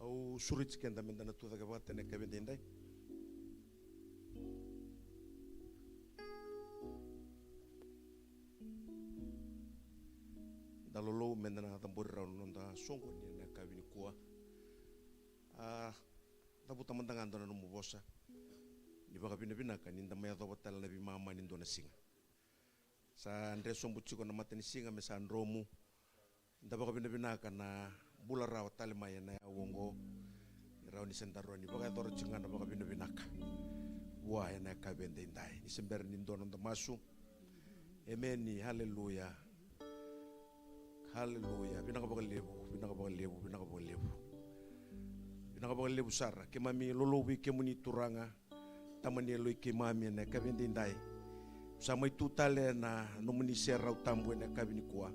Au surit kenda mendana tu daga wat ene kabendendai. Dalolo mendana tambor raun nonda songo ni na kabini kuah. Tabu tamantangan dona numu bosa. Di baka bina kan inda maya tawa tal nabi mama ni dona singa. Sa andre sombu chiko na matani singa me sa andromu. Inda baka bina kan na bula rawa tali maya na wongo raw ni sentaro ni baka toro chinga na baka bina ka. Wah ya na kabende indai. Ni sember ni dona nda masu. Emeni haleluya. Haleluya. Bina ka baka lebu, bina ka baka lebu, bina ka baka lebu. Bina ka baka lebu sara. Ke mami lolowi ke muni turanga. Tamani loi ke mami na kabende indai. Sama itu tale na nomuni sera utambu na kabini kuah.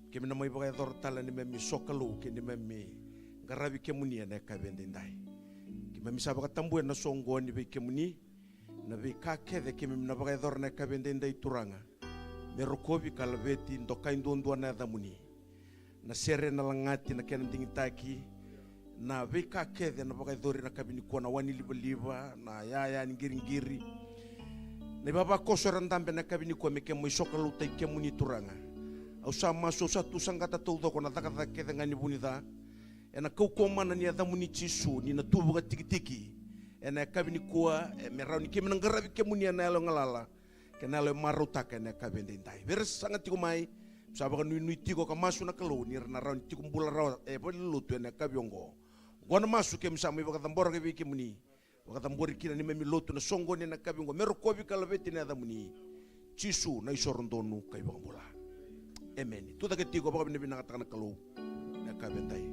Kemi na mai baka dor tala ni memi sokalu ke ni memi garabi ke muni na kabende indai. Ke memi sabaka tambu na songo ni be ke muni na be ka kede ke memi na baka dor na kabende indai turanga. Merokobi kalbeti ndokai ndondua na damuni. Na sere na langati na kena dingitaki na be ka kede na baka dor na kabini kuah na wani liba na yaya ngiri-ngiri. Na baba kosoran tambe na kabini kuah me ke mo sokalu tai ke muni turanga. Au sama so satu sangkata tau ko na takata ke ngani bunita ena kau komana ni ada muni cisu ni na tubu ka tiki-tiki ena kabini kuah me rauni ke menangarabi ke muni na elo ngalala ke na elo maruta ke na kabende indai beres sangat tiku mai sabaka nui tiko ka masu na kalau ni na rauni tiku mbula rawa boleh lutu ena kabiongo gona masu ke msama iba katambora ke muni wakatambori kina ni memi lutu na songo ni na kabiongo merokobi kalabeti ni ada muni cisu na isorondonu ka iba mbula. Amen. Tuta ketigo baka bina katakan kalau na kabendai.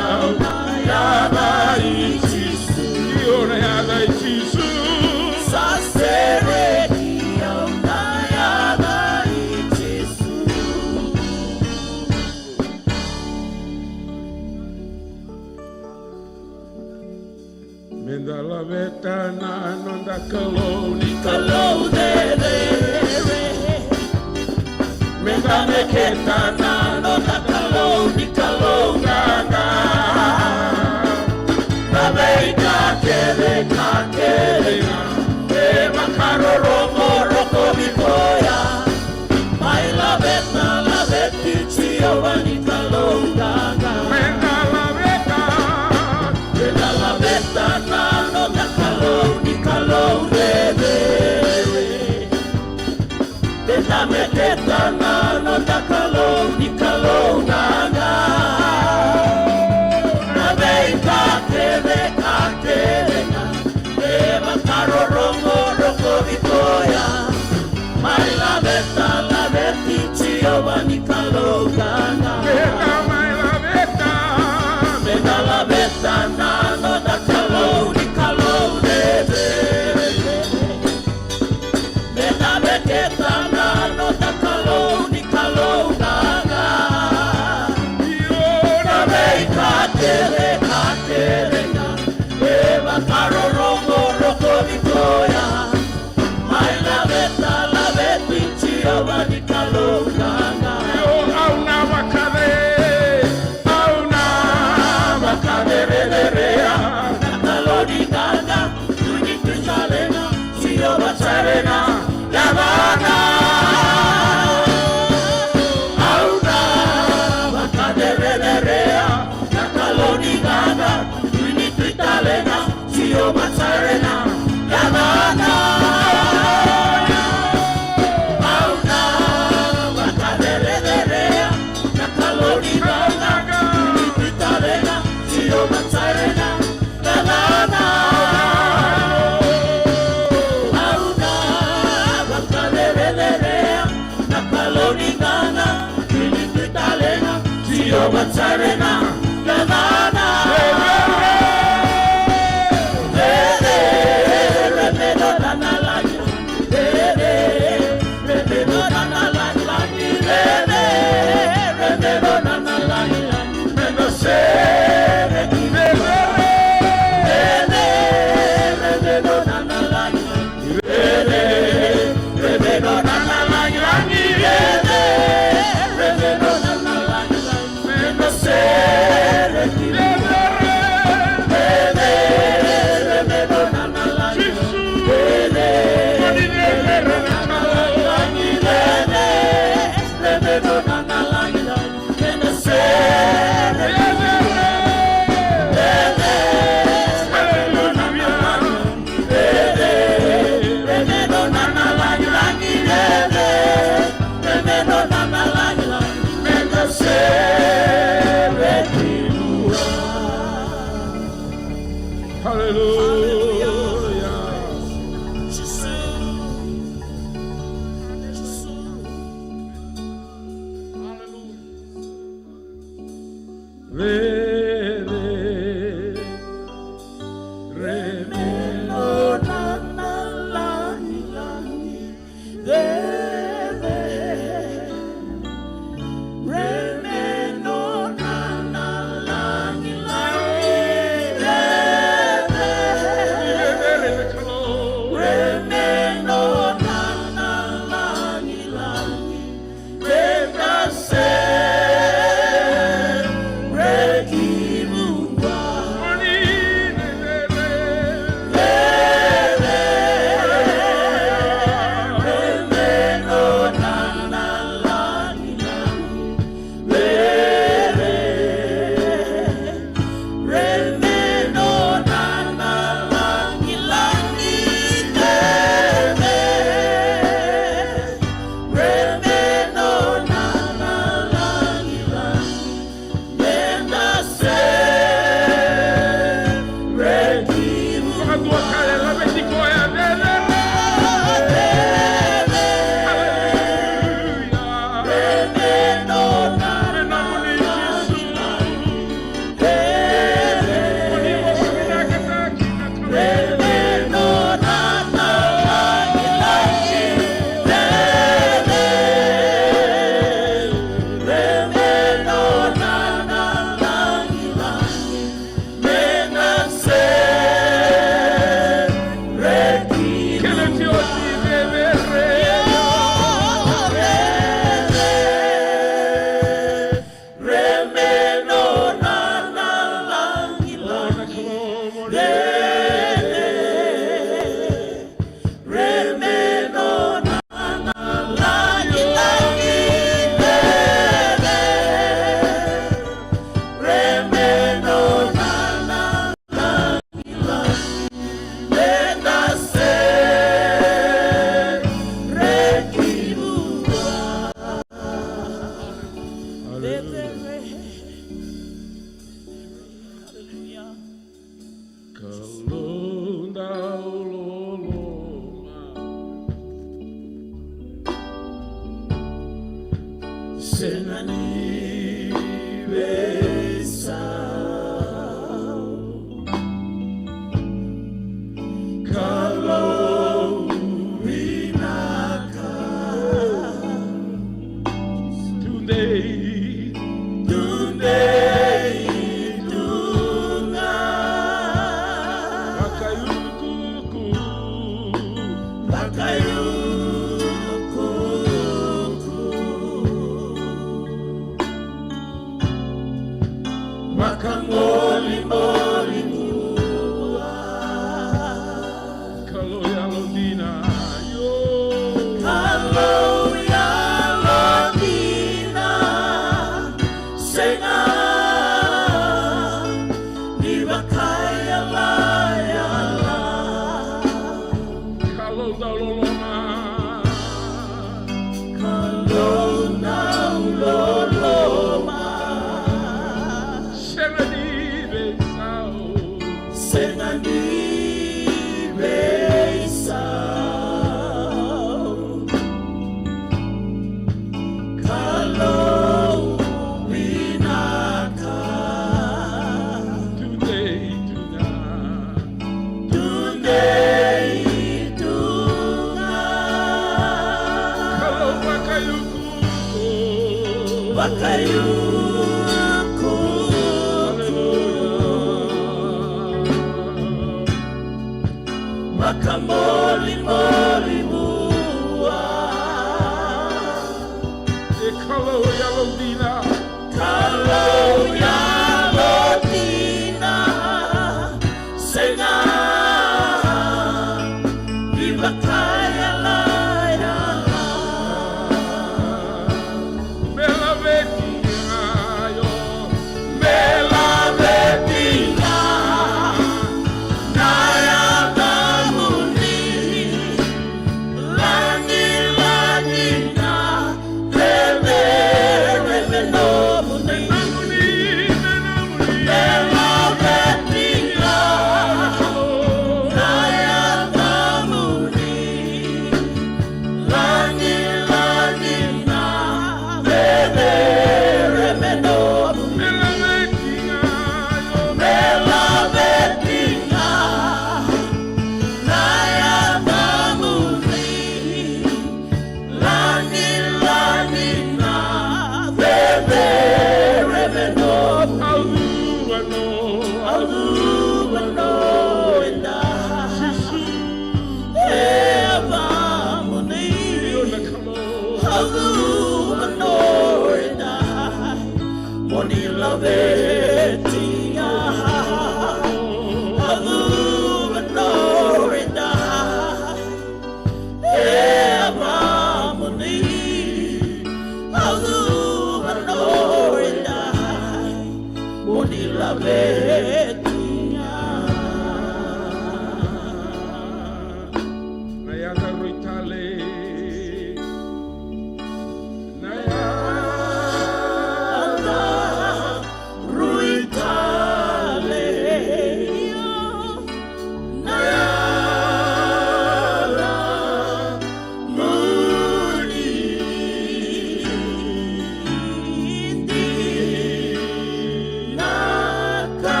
Naka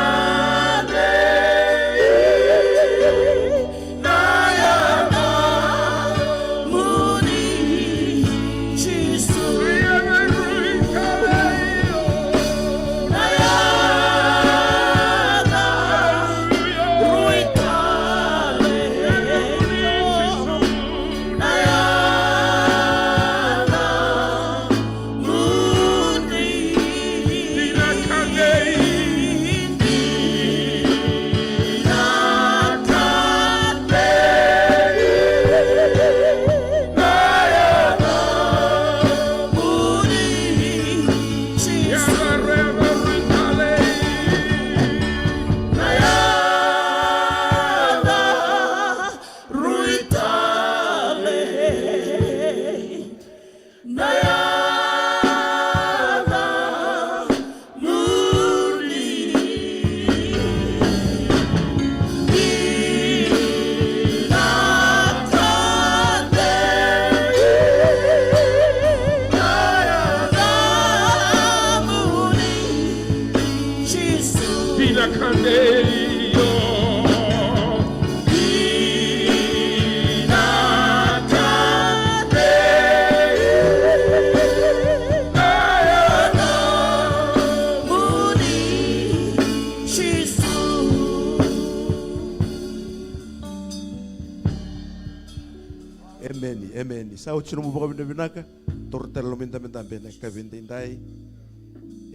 Sa utsino mo baka binabinaka. Tortel lo minta-minta bene kabindindai.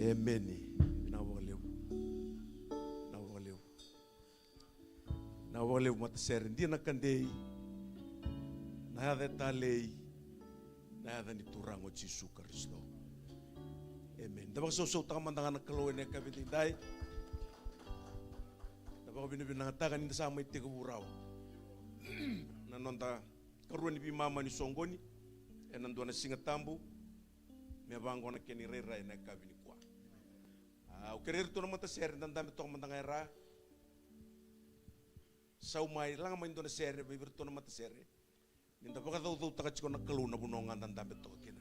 Amen. Nawaliw mataser hindi nakandei. Nada talei. Nada ni turang o Jesu Kristo. Amen. Dapat so takamandang nagkaluan na kabindindai. Dapat binabinangatakan hindi sa may tigawuraw. Nanonda karuan ni mama ni Songoni. Nandun na singatambu. May bango na kinirera na kabini kwa. Ukirir to naman taser nandami to kamandang era. Sa umay lang ang Indonesia sere, may berto na mata sere. Ninda pa kataw-taw takach ko nakaluna bunongan ng dami to kina.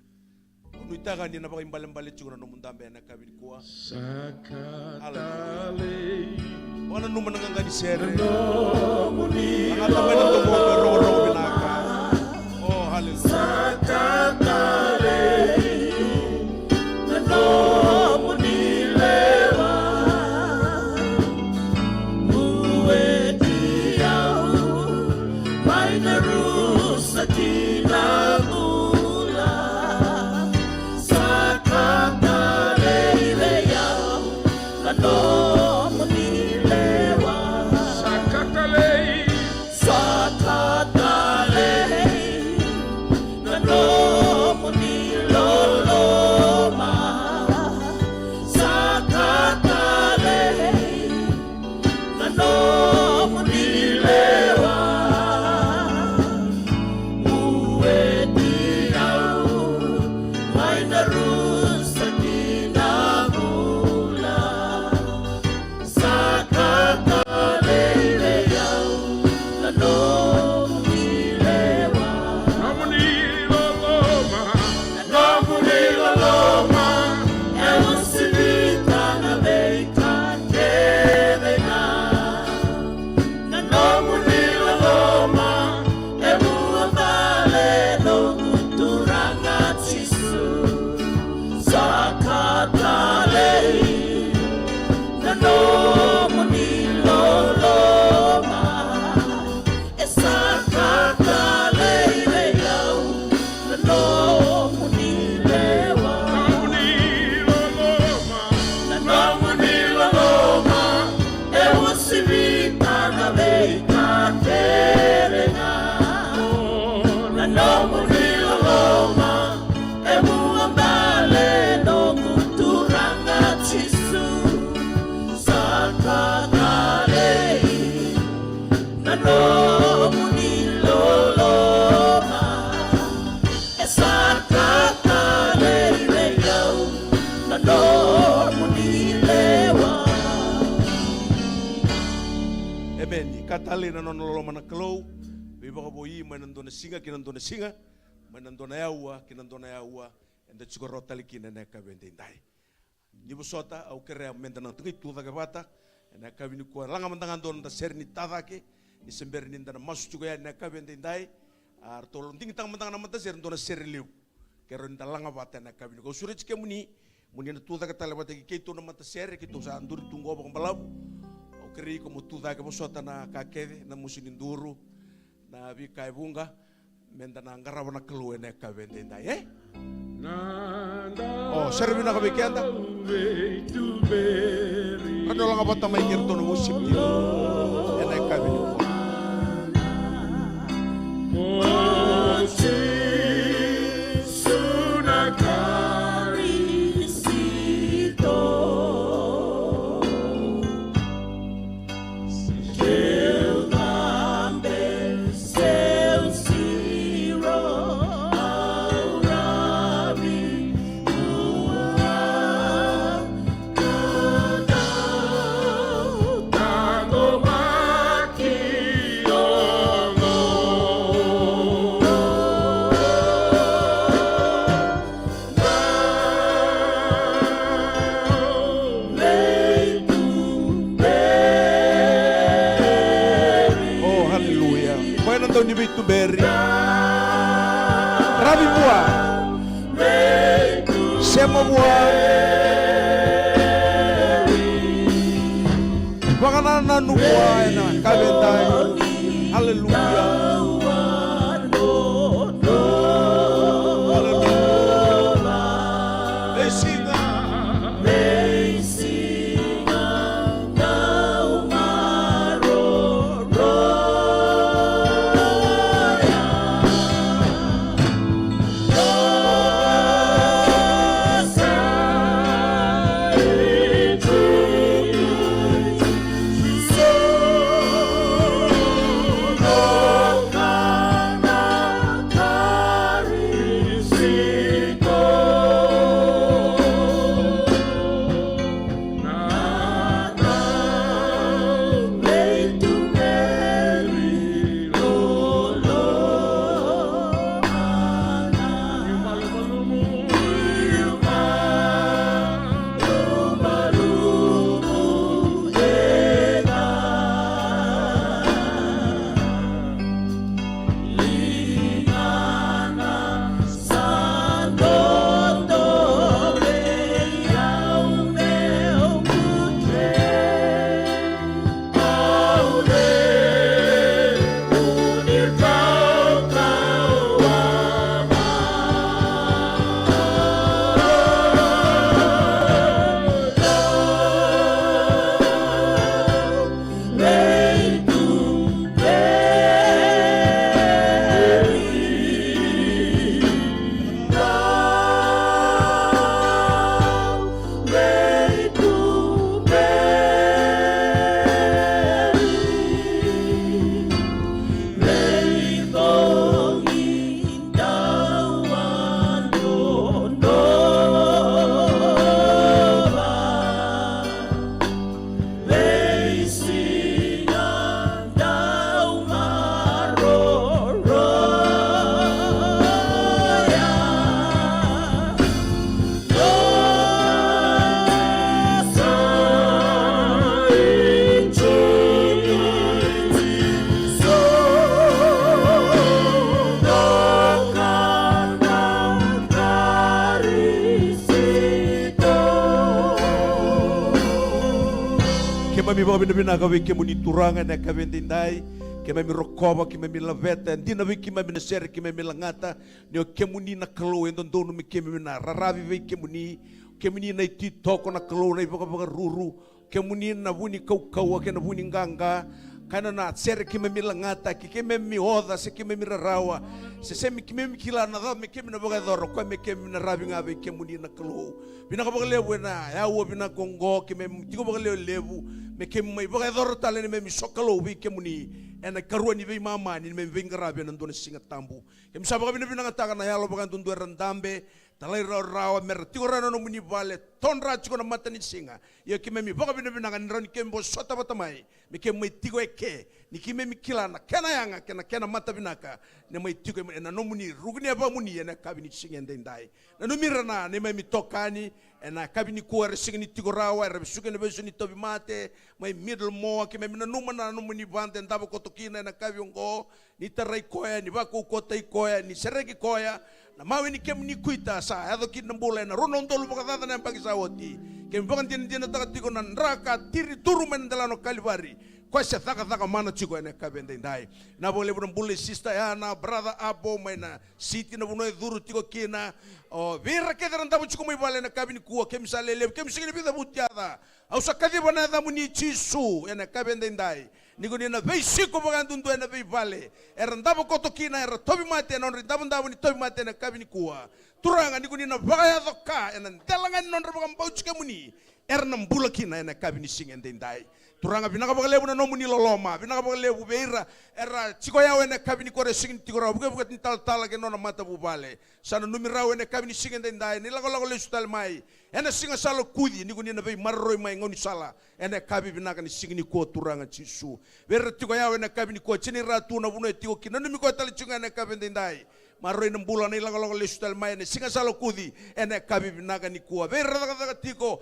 Kung itaga niya na pa imbalan-balit ko na numundambe na kabin kuha. Sakatale. Wala naman nang ngani sere. Ang atamay na ito mo, pero binaka. Oh, hallelujah. Sakatale. Katali na nonololo manaklo, biba ka boyi manandona singa kinandona singa, manandona yawa kinandona yawa, and the chukaro talikina na kabendindai. Nibu sota au kere mendana tuki tuda kabata, na kabini kwa langa mandangan don da serni tadake, ni sember ninda na masu chuka ya na kabendindai, artolong ting tang mandangan mata ser dona serliu, kero ninda langa bata na kabini. Kau surat ke muni na tuda katale bata ki keto na mata ser ki to sa anduri tunggu apa kembalabu. Keri ko mutuda ke bosota na kakeve na musininduru na bikai bunga menda na ngarawa na kelue na kabendenda oh serbi na kabikenda ano lang apa tamay kirto na musim niyo na kabendenda ni bitu beri rabi buah semua buah baganan nanu buah enak kabentai haleluya mami baka bina wiki muni turangan na kabendindai ke mami rokoba ke mami laveta dina wiki mami na ser ke mami langata neo ke muni na kalo endon donu mi ke mami na raravi wiki ke muni na iti toko na kalo na baka ruru ke muni na wuni kau ke na wuni nganga kana na ser ke mami langata ke mami oda se ke mami rarawa se semi ke mami kila na da me ke mami na baka doro ko me ke mami na ravi ngawe ke muni na kalo bina ka baka lebu na ya wo bina kongo ke mami tiko baka lebu me ke mai baka doro tale me mi sokalo wi ke muni ena karua ni vei mama ni me vei ngarabe na ndone singa tambu ke misa baka bina ngata na yalo baka ndu rendambe talai rawa mer tigora no muni vale tonra chiko na mata ni singa ye ke me baka bina ngani ke mbo sota batamai me ke mai tigo eke ni ke me kilana kena yanga kena mata binaka ne mai tigo na no muni rugni aba muni ena kabini singa ndai na no mirana ne me tokani ena kabini kuar singa ni tigo rawa re suke ne beso ni tobi mate mai middle mo ke me na no muni vande ndabo kotokina na kaviongo ni tarai koya ni baku kotai koya ni seregi koya na mawe ni kem ni kuita sa ado kin nambula na rono ndolu baka na pagi sawoti kem baka tin takatiko na nraka tiri turu mendelano kalivari kwa se thaka mana chiko ene kabende ndai na bole bulle sister ya na brother abo maina siti na buno duru tiko kina o vera ke daranda chiko mai bale na kabini kuwa kem salele kem sigini bida butiada au sakadi bana da muni chisu ene kabende ndai niko ni na vei siko baka ndundu ene vei vale erandabo koto kina er tobi mate non rindabo ndabo ni tobi mate na kabini kuwa turanga niko ni na baka doka ene ndelanga non baka mbau chike muni er nambula kina ene kabini singende ndai turanga binaka baka lebu na no muni loloma binaka baka lebu beira era chiko yawe ne kabini kore singin tigora buka tal ke nona mata bubale sana numirawe ne kabini singin ndai ni lago le sutal mai ene singa salo kudi ni kuni na bei marroi mai ngoni sala ene kabi binaka ni singini ko turanga chisu vera chiko yawe ne kabini ko chini ratu na buno tiko kina numi ko tal chunga ne kabini ndai marroi na mbula ni lago le sutal mai ne singa salo kudi ene kabi binaka ni kuwa vera tiko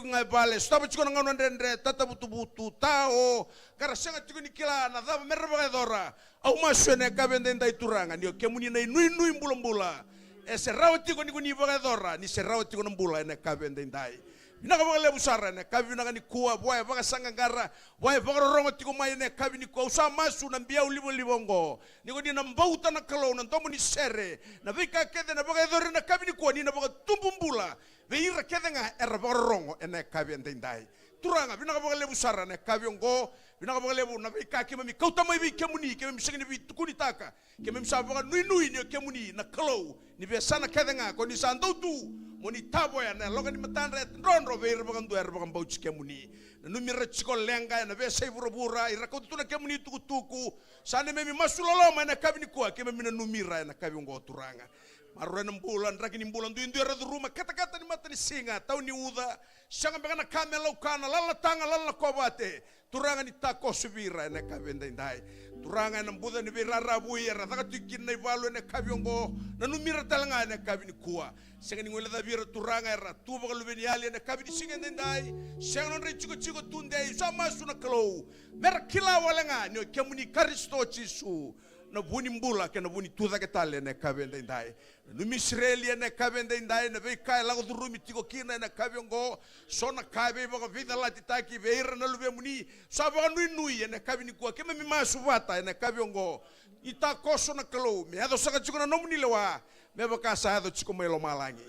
ngai bale staba chiko ngano ndendre tata butu tao kara senga tiko ni kila na dava merra baka dora au maswene kabende ndai turanga ndio kemuni na nui mbula e se rawati ko ni baka dora ni se rawati ko mbula ene kabende ndai binaka baka lebu sara ne kabina ni kuwa boya baka sanga ngara boya baka rongo tiko mai ne kabini ko usa masu na mbia libongo niko ni na mbauta na kalo na ndomo ni sere na vika kede na baka dora na kabini ko ni na baka tumbumbula Veira kedenga era borongo ene kabi ndai. Turanga bina ka lebu sara ne kabi ngo bina ka lebu na ka ke mami kauta mai ke muni ke mami singini bi tukuni taka ke mami sa ba nui ni ke muni na kalo ni be sana kedenga ko ni sando tu moni tabo ya na loga ni matandre ndro veira ba ndu er ba mbau ke muni na numira chiko lenga na be sai bura ira ko tu na ke muni tuku sana mami masulolo ma na kabi ni ko ke mami na numira na kabi ngo turanga Maruen bulan, ragin bulan, duin duin radu rumah kata-kata ni mata ni singa, tahu ni uda, siang begana kamela ukana, lala tanga lala kobate, turangan ni tako subira ene kabenda indai, turangan nam buda ni birara buia, rata katukin na ivalu ene kabiongo, nanu mira talanga ene kabini kuah, siang ni ngula bira turangan era, tu bakal lebih ali ene kabini singa indai, siang non riciko tunde, sama suna kalau, merkila walenga, ni kemuni karisto cisu. Na buni mbula ke na buni tuda ke tale ne kabenda indai no misreli ne kabenda indai na be kai lago durumi tiko kina ne kabiongo sona kabe ba vida la titaki veira na lube muni saba nui ne kabini kwa ke me masuvata ne kabiongo ita koso na kalo me ado saka chiko na nomuni lewa me ba kasa ado chiko melo malangi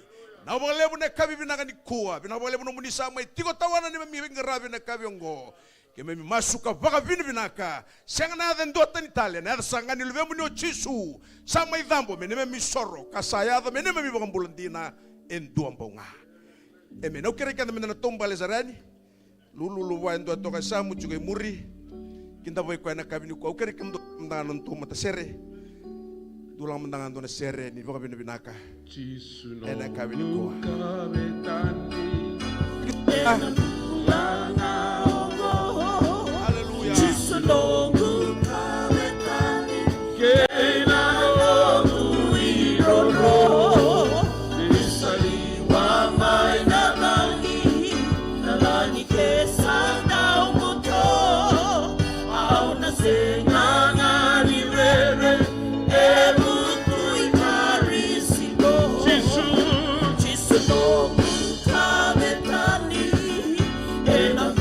na ba lebu ne kabi binaka ni kuwa bina ba lebu no muni sama tiko tawana ne me ngarabe ne kabiongo que me masuka vaga vini vinaka senga na den dota ni Italia na sanga ni leve munio chisu sama idambo me me misoro kasayada me me vaga bulandina en duambonga e me no kere kada me na tomba lezarani lulu wa endo toka samu juga muri kinda boy ko na kabini ko kere kim ndangan ntu mata sere dulang mendangan dona sere ni vaga vini vinaka chisu no na kabini ko Longu kametani kena longu iroro isaliwa mai nalani kesana umuto au nasenganga liwewe ebuku ikarisiko Chisu longu kametani ena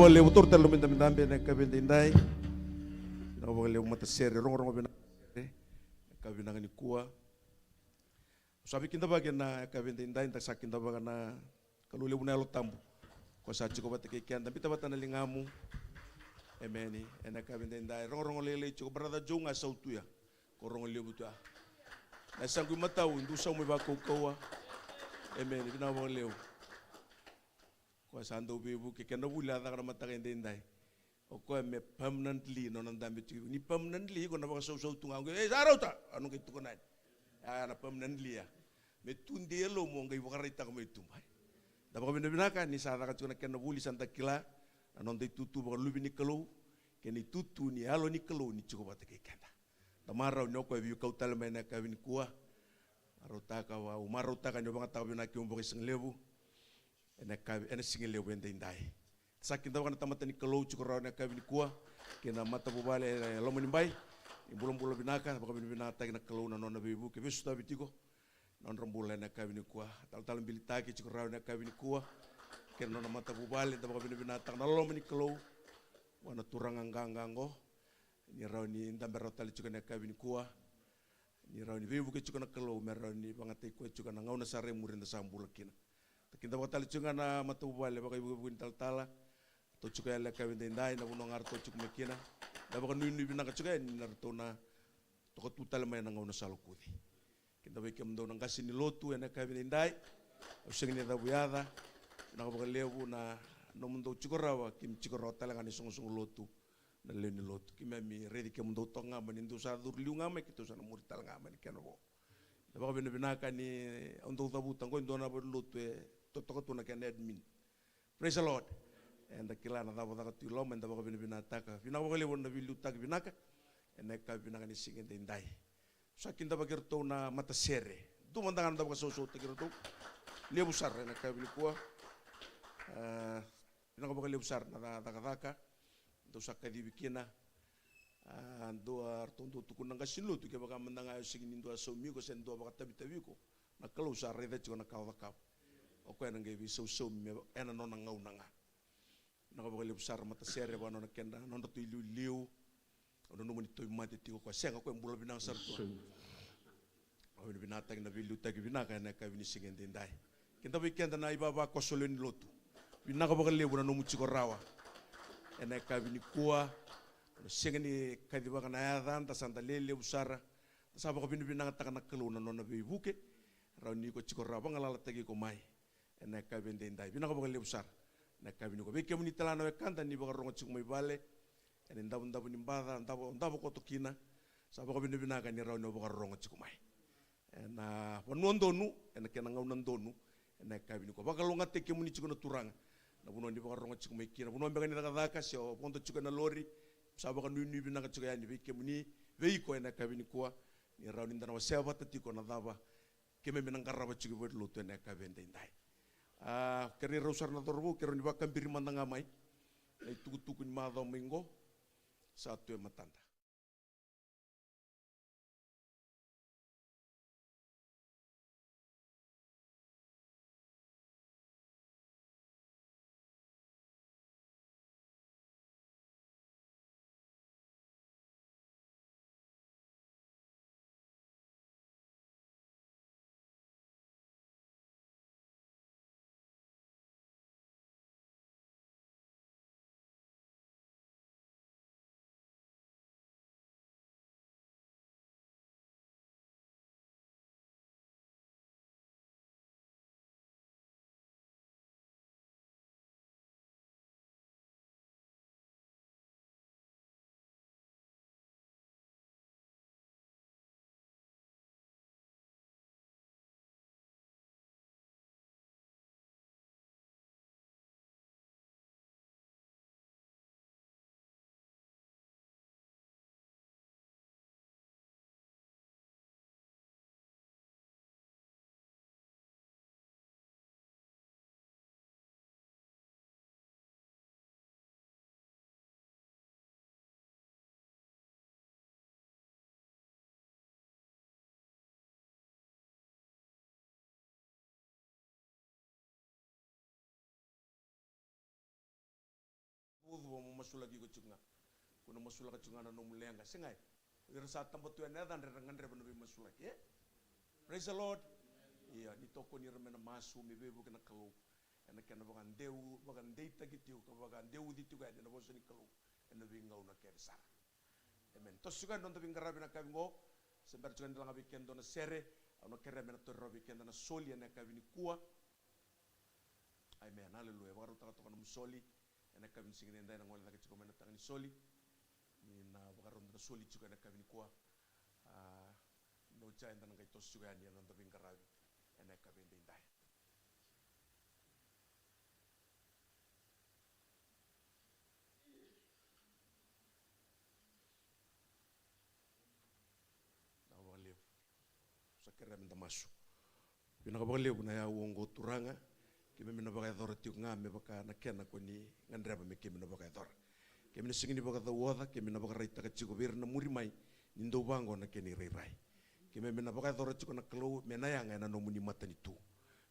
boleh utur telu minta bene kabenda indai na boleh mata sere rong bena kabenda ni kuah sabi kinta bagena kabenda indai tak sakinta bagana kalau lebu na lo tambu ko sa chiko bate kian tapi tabata na lingamu emeni ena kabenda indai rong lele chiko brada jonga sautu ya ko rong lebu tu na sangu matau ndu sa mo ba ko koa emeni bina mo leu ko sando bebu ke kena bula da kana mata kende ndai o ko me permanently no nanda bitu ni permanently ko na ba so tunga sarauta anu ke tu konai ana permanently ya me tunde lo mo ngai wakarita ko me tumbai da ba bina ka ni sara ka tuna kena buli santa kila anon de tutu ba lubi ni kelo ke ni tutu ni alo ni kelo ni chuko bata ke kenda da marau no ko bi ko tal mena ka vin kuah arota ka wa umarota ka no ba ta bina ki umbo sing lebu ena singe lebu ende indai sakin tawa kana tamata ni kalau cukur na kabini kuah kena mata bubale lomo ni bai bulan binaka baka binaka kena kalau na nona bebu ke besu tabi tiko non rambula na kawini kuah tal bilitaki cikurau na kawini kuah ken non mata bubale da baka binatang na lo mani kelo wana turang anggango ni raw ni ndambero tal cikana kawini kuah ni raw ni bebu ke cikana kelo meraw ni bangate ko cikana ngauna sare murinda sambula kina takinda baka tal cikana mata bubale baka ibu tal tala to cikaya la kawini ndai na bunong arto cikmekina da baka nui binaka cikaya ni narto na to tutal mai na ngauna salukudi kita beke mdo nang kasi ni lotu ena kawin indai useng ni dabuyada na ko lebu na no mdo chikorawa kim chikora talanga ni song lotu na le ni lotu kim mi ready ke mdo tonga man indu sa dur liunga me kitu sa muri talanga man keno da ba bena binaka ni undo dabu tango indona ba lotu to to na ken admin praise the lord and the kilana da ba tu lo men da ba bena binata ka bina ba lebu na bilu tak binaka ena ka binaka ni singen indai sakin da bagir to na mata sere du mandangan da bakaso so tegir to lebu sar na kabili kuah ina ko lebu sar na daka do sakka di bikina do artondo tu kunang kasilu tu ke baka mandanga sigin do so mi ko sen do baka tabi ko na kalau sar reda ci na kaw ka o ko nang bi so mi ena non ngaw nanga na ko lebu sar mata sere ba non kenda non to liu ono no monito mate tiko ko senga ko mbula binang sarto o binatang na bilu tagi binaka na ka binisingen dindai kinta weekend na ibaba ko solon lotu binaka ba lebu na no muchi ko rawa ena ka binikua no sengeni ka di ba na yadan ta santa lele usara sa ba ko binang ta kana kelo na no na bibuke raw ni ko chiko rawa ngala tagi ko mai ena ka bindindai binaka ba lebu usara na ka biniko be kemuni talana we kanta ni ba rongo chiko mai bale ene ndabu nimbada ndabu ko tokina sabo ko binaka ni raw no ba rongo chiko mai na wanondonu ene kena ngaunandonu ene ka biniko ba kalonga te kemuni chiko na turanga na buno ni ba rongo chiko mai kina buno mbega ni daga sio pondo chiko na lori sabo ka nui binaka chiko yani be kemuni veiko ene ka biniko ni raw ni ndana waseba tatiko na daba keme menang karaba chiko bo luto ene ka bendendai keri rausar na torbu kero ni ba kambiri mandanga mai ai tuku ni madho mingo satu yang matanda. Udu mo masula gi kucunga kuna masula kacunga na no mulenga sengai irsa tambo tu ena dan rengan re banu masula ke praise the lord iya ni toko ni remena masu mi bebu kana kalau ena kana bagan deita gitu ka bagan deu ditu ga na boso ni kalau ena bingau na kersa amen to suga don to bingara bina kabingo sembar cuan dalang abi kendo na sere ono kere mena to robi kendo na soli ena kabini kuwa amen haleluya baru ta to kana musoli ena kabin singin ndai na ngol lagi chiko mena tangani soli ni na bakaron na soli chiko ena kabin kuwa no cha enda ngai tos chiko ani na ndo bingarabi ena kabin ndai na wale sakere menda masu bina ka wale na ya wongo turanga kime mina baka dor tiu ngame baka na kena ko ni ngandreba me kime na baka dor kime singini baka da woda kime na baka raita ka chigo bir na muri mai nindo bango na keni rai Kime mena baka thora chiko na kalau mena yang ena no muni matani tu.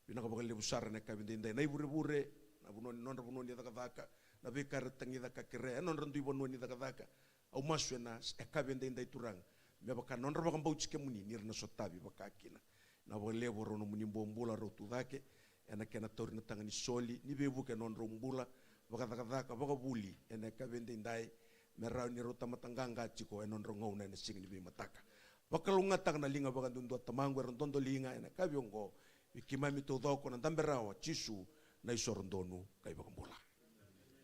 Bina ka baka lebu sara ne ka binde na ibure na bunoni non bunoni da ka na bekar tangi da ka kire non randu bunoni da ka au masu na ka binde ndai turang. Me baka non baka bau chike muni nir na sotabi baka kina. Na baka lebu rono muni bombula ro tu dake ena kena tori na tangani soli ni bebu ke non rombula baka da baka buli ena ka binde ndai merau ni rota matanganga chiko enon rongau na sing ni mataka. Bakalunga tak na linga baka dundo tamangu rondondo linga ena kabiongo ikimami to doko na damberawa chisu na isorondonu kai bakambula.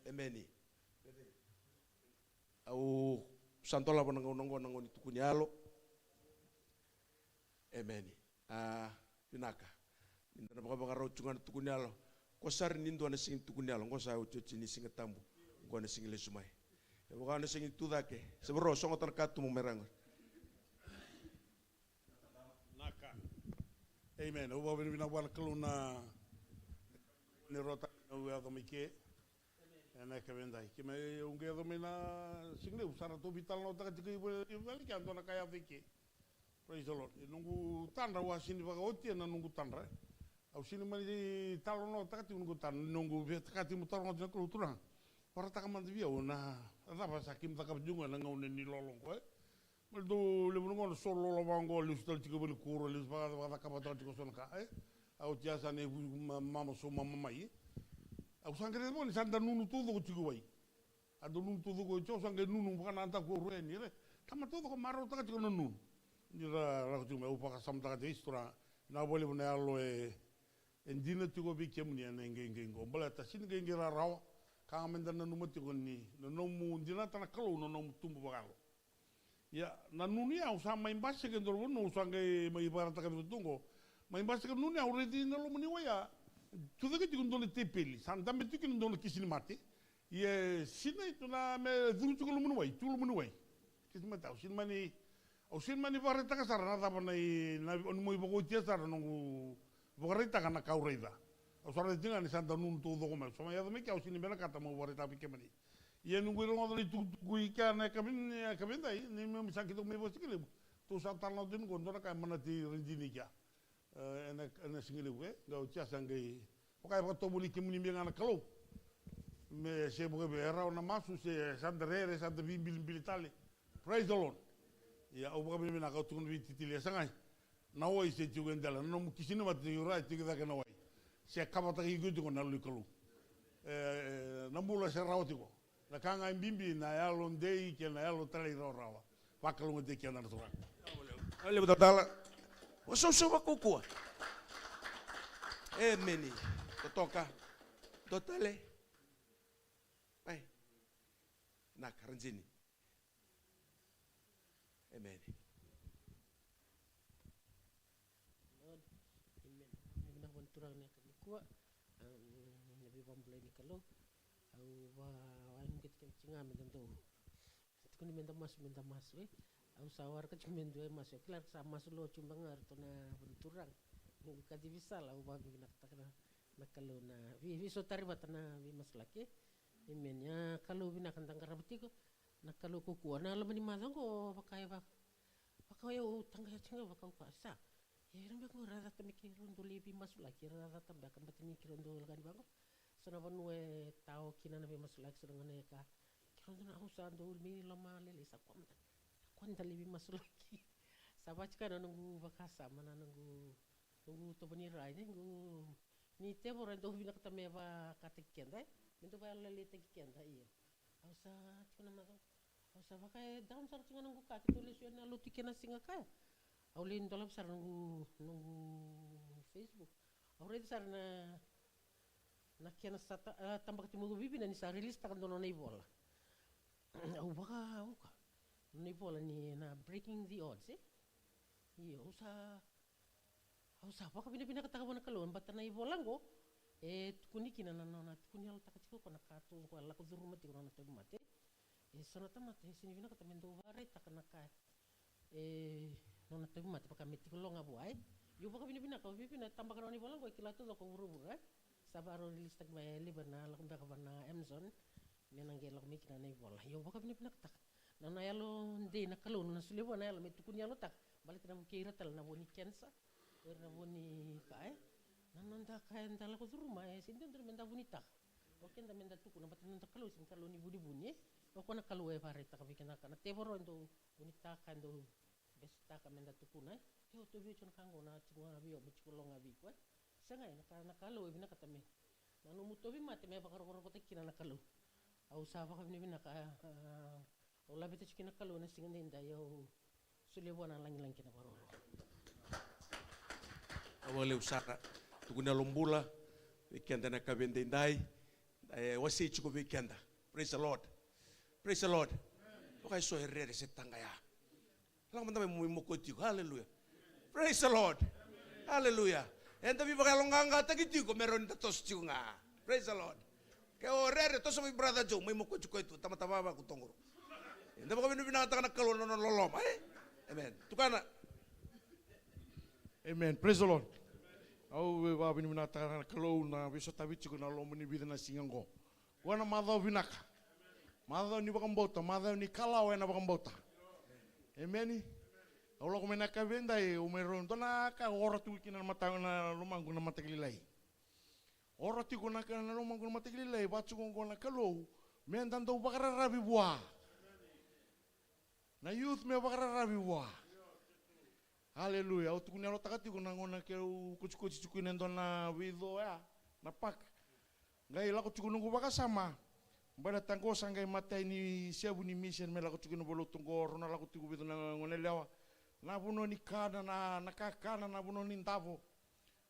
Emeni. Au santola bonango ni tukunyalo. Emeni. Pinaka. Ninda baka baka raucungan tukunyalo. Kosar nindo na sing tukunyalo ngosa ucuci ni singa tambu. Ngo na sing lesumai. Baka na sing tudake. Sebro songotan katu mo merang. Amen. Uwa bina wala kaluna ni rota uwa domike. Ena kevendai. Kime unge domina single usara to vital no taka tiki wali kan dona kaya vike. Praise the Lord. Nungu tandra wa sini baka oti na nungu tandra. Au sini mani talo no taka ti nungu tan nungu taka ti mutar no taka lutura. Para taka mandi via una apa sakim taka junga na ngau ni lolong ko. Maldo le bungo solo lo bango le stal tiko bel kuro le bada kapato tiko son ka au tiasa ne mama so mama mai au sangre mo ni sanda nunu tudo tiko wai ado nunu tudo ko cho sangre nunu bukan anta ko re ni re kama tudo ko maro taka tiko nunu ni ra tiko me upa sam taka de istora na bole bune allo endina tiko bi kemni ene ngengo bala ta sin ngengira rawa ka amenda nunu tiko ni no mu ndina tana kalo no tumbu bagalo. Ya, na nunia usa main base ke ndolo no usa ngai mai barata ka tungo. Main base ke nunia already ndolo muni waya. Tudo que ndolo tepeli, santa me tudo que ndolo kisini mate. Ye sina ituna me dulu tudo muni wai, tudo muni wai. Kisini mate, usin mani barata ka sarana ta panai na mo ibo tia sarana no barata kana kaurida. Usara tinga ni santa nun tudo como, so ya me que usin bela kata mo barata pike mani. Ia nunggu lo ngomong itu kui karena kami dai ni memang sakit tu memang sikit tu saat tahun tu nunggu orang kayak mana di renjini kia enak singgih gue gak ucap sanggai pokoknya waktu beli kemuni biang anak kalau me se bukan beera orang masuk se sandere sandere bimbil tali praise the Lord ya aku bukan bilang kau tunggu di tili sangai nawai se juga jalan namu kisini mati yurai tiga tak nawai se kapat lagi gue juga nalu kalau nampula se rawat itu na kanga imbimbi na yalo ndei ke na yalo tali rawa pakalunga de ke na tora Ale betala. Oso bakukua. Meni. Totoka. Totale. Ai. Na karanjini. Amen. Lord, amen. Nagna banturang na kuwa nabi pamblay ni kalo au anong kita cinga mendento tukuni menda mas we au sawar ka cumendo mas klar sa mas lo cumbangar to na benturang ni ka divisal au babi naktakna nakalo na vi so tari batana vi mas laki imenya kalau bina kantang karabati ko nakalo ko kuwa na alam ni madang ko bakaya tangga cinga bakau ka sa Yerang ko rada tamiki rondo lebi mas laki rada tambah kan batini rondo lagani bango sana vanue tao kina na mas laki sana ngane ka kirondo na usa do mi lama lele sa kwanta lebi mas laki sabach kana nunggu bakasa mana nunggu to bani rai nunggu ni te bora do bina kata meva katekian dai minto ba lele tekian dai iya usa tuna ma usa bakai down sar tinga nunggu ka tulis yo na luti kena singa ka Aulin dalam sar nunggu Facebook. Aulin sar na kiana sata tambak timu bibi na sa release takan dono na ibola. Au baka na ibola ni na breaking the odds Iya usa baka bina kata kabana kalon bata na ibola ngo tukuni kina na tukuni al takachiko ko nakatu ko ala ko duruma ti ko na tayo mate. Sana tamate sini bina kata mendo bare takana ka nona tabi mati pakai meti ko longa buai yu baka bina ko bina tambah kana ni bolang ko kilato ko buru-buru sabaro rilis tag may libana lakum baka bana Amazon menang gelo ko mikina na bola yu baka bina tak na yalo ndi na kalon na sulibo na yalo metu kunya lo tak balik na kira tal na woni kensa na woni kae nananda kae ndala ko rumah sinten menda bonita oke nda menda tuku na batanda kalau sin kalau ni buni o kona kalau e pare ta kabikena kana teboro ndo bonita ka ndo besta ka menda tuku na yo to bi chon kango na chunga bi o bichko longa bi ko sanga na kalau e bina katame nanu muto bi mate me bakar ko tekina na kalau au sa ka bina bina ka o la bita chikina kalau na singa nda yo sulewana lang kina baro awale usara tukuna lombula weekend na kabende ndai wasi chiko weekend. Praise the Lord. Praise the Lord. Okai so herere setanga ya. Lang manda mo mokoti. Hallelujah. Praise the Lord. Hallelujah. Enda bi bakalonganga tagiti ko meron tatos nga. Praise the Lord. Ke orere to so my brother Joe may mokoti ko itu tama-tama ba kutongoro. Enda ba kami binata na kalon no lolom. Amen. Tukana. Amen. Praise the Lord. Au wa bini binata na kalon na biso tabichi ko na lomo ni bidana singango. Wana madhaw binaka. Madhaw ni bakambota, madhaw ni kalau na bakambota. Amen. Aulo ko menaka venda o meron dona ka ora tu kina mata na lumangu na mataglilay. Ora ti ko na ka na lumangu na mataglilay batsu ko na kalau mendan do bakararabi bua. Na youth me bakararabi bua. Hallelujah. Au tu ko na takati ko na ngona ke kuchukuchi chukune ndona wido ya na pak. Ngai lako chukunungu baka sama. Bada tangko sangai mata ini siabu ni mission me lako chukunu bolo tunggo rona lako tiku bido na ngonelewa. Na buno ni kana na nakakana na buno ni ntavo.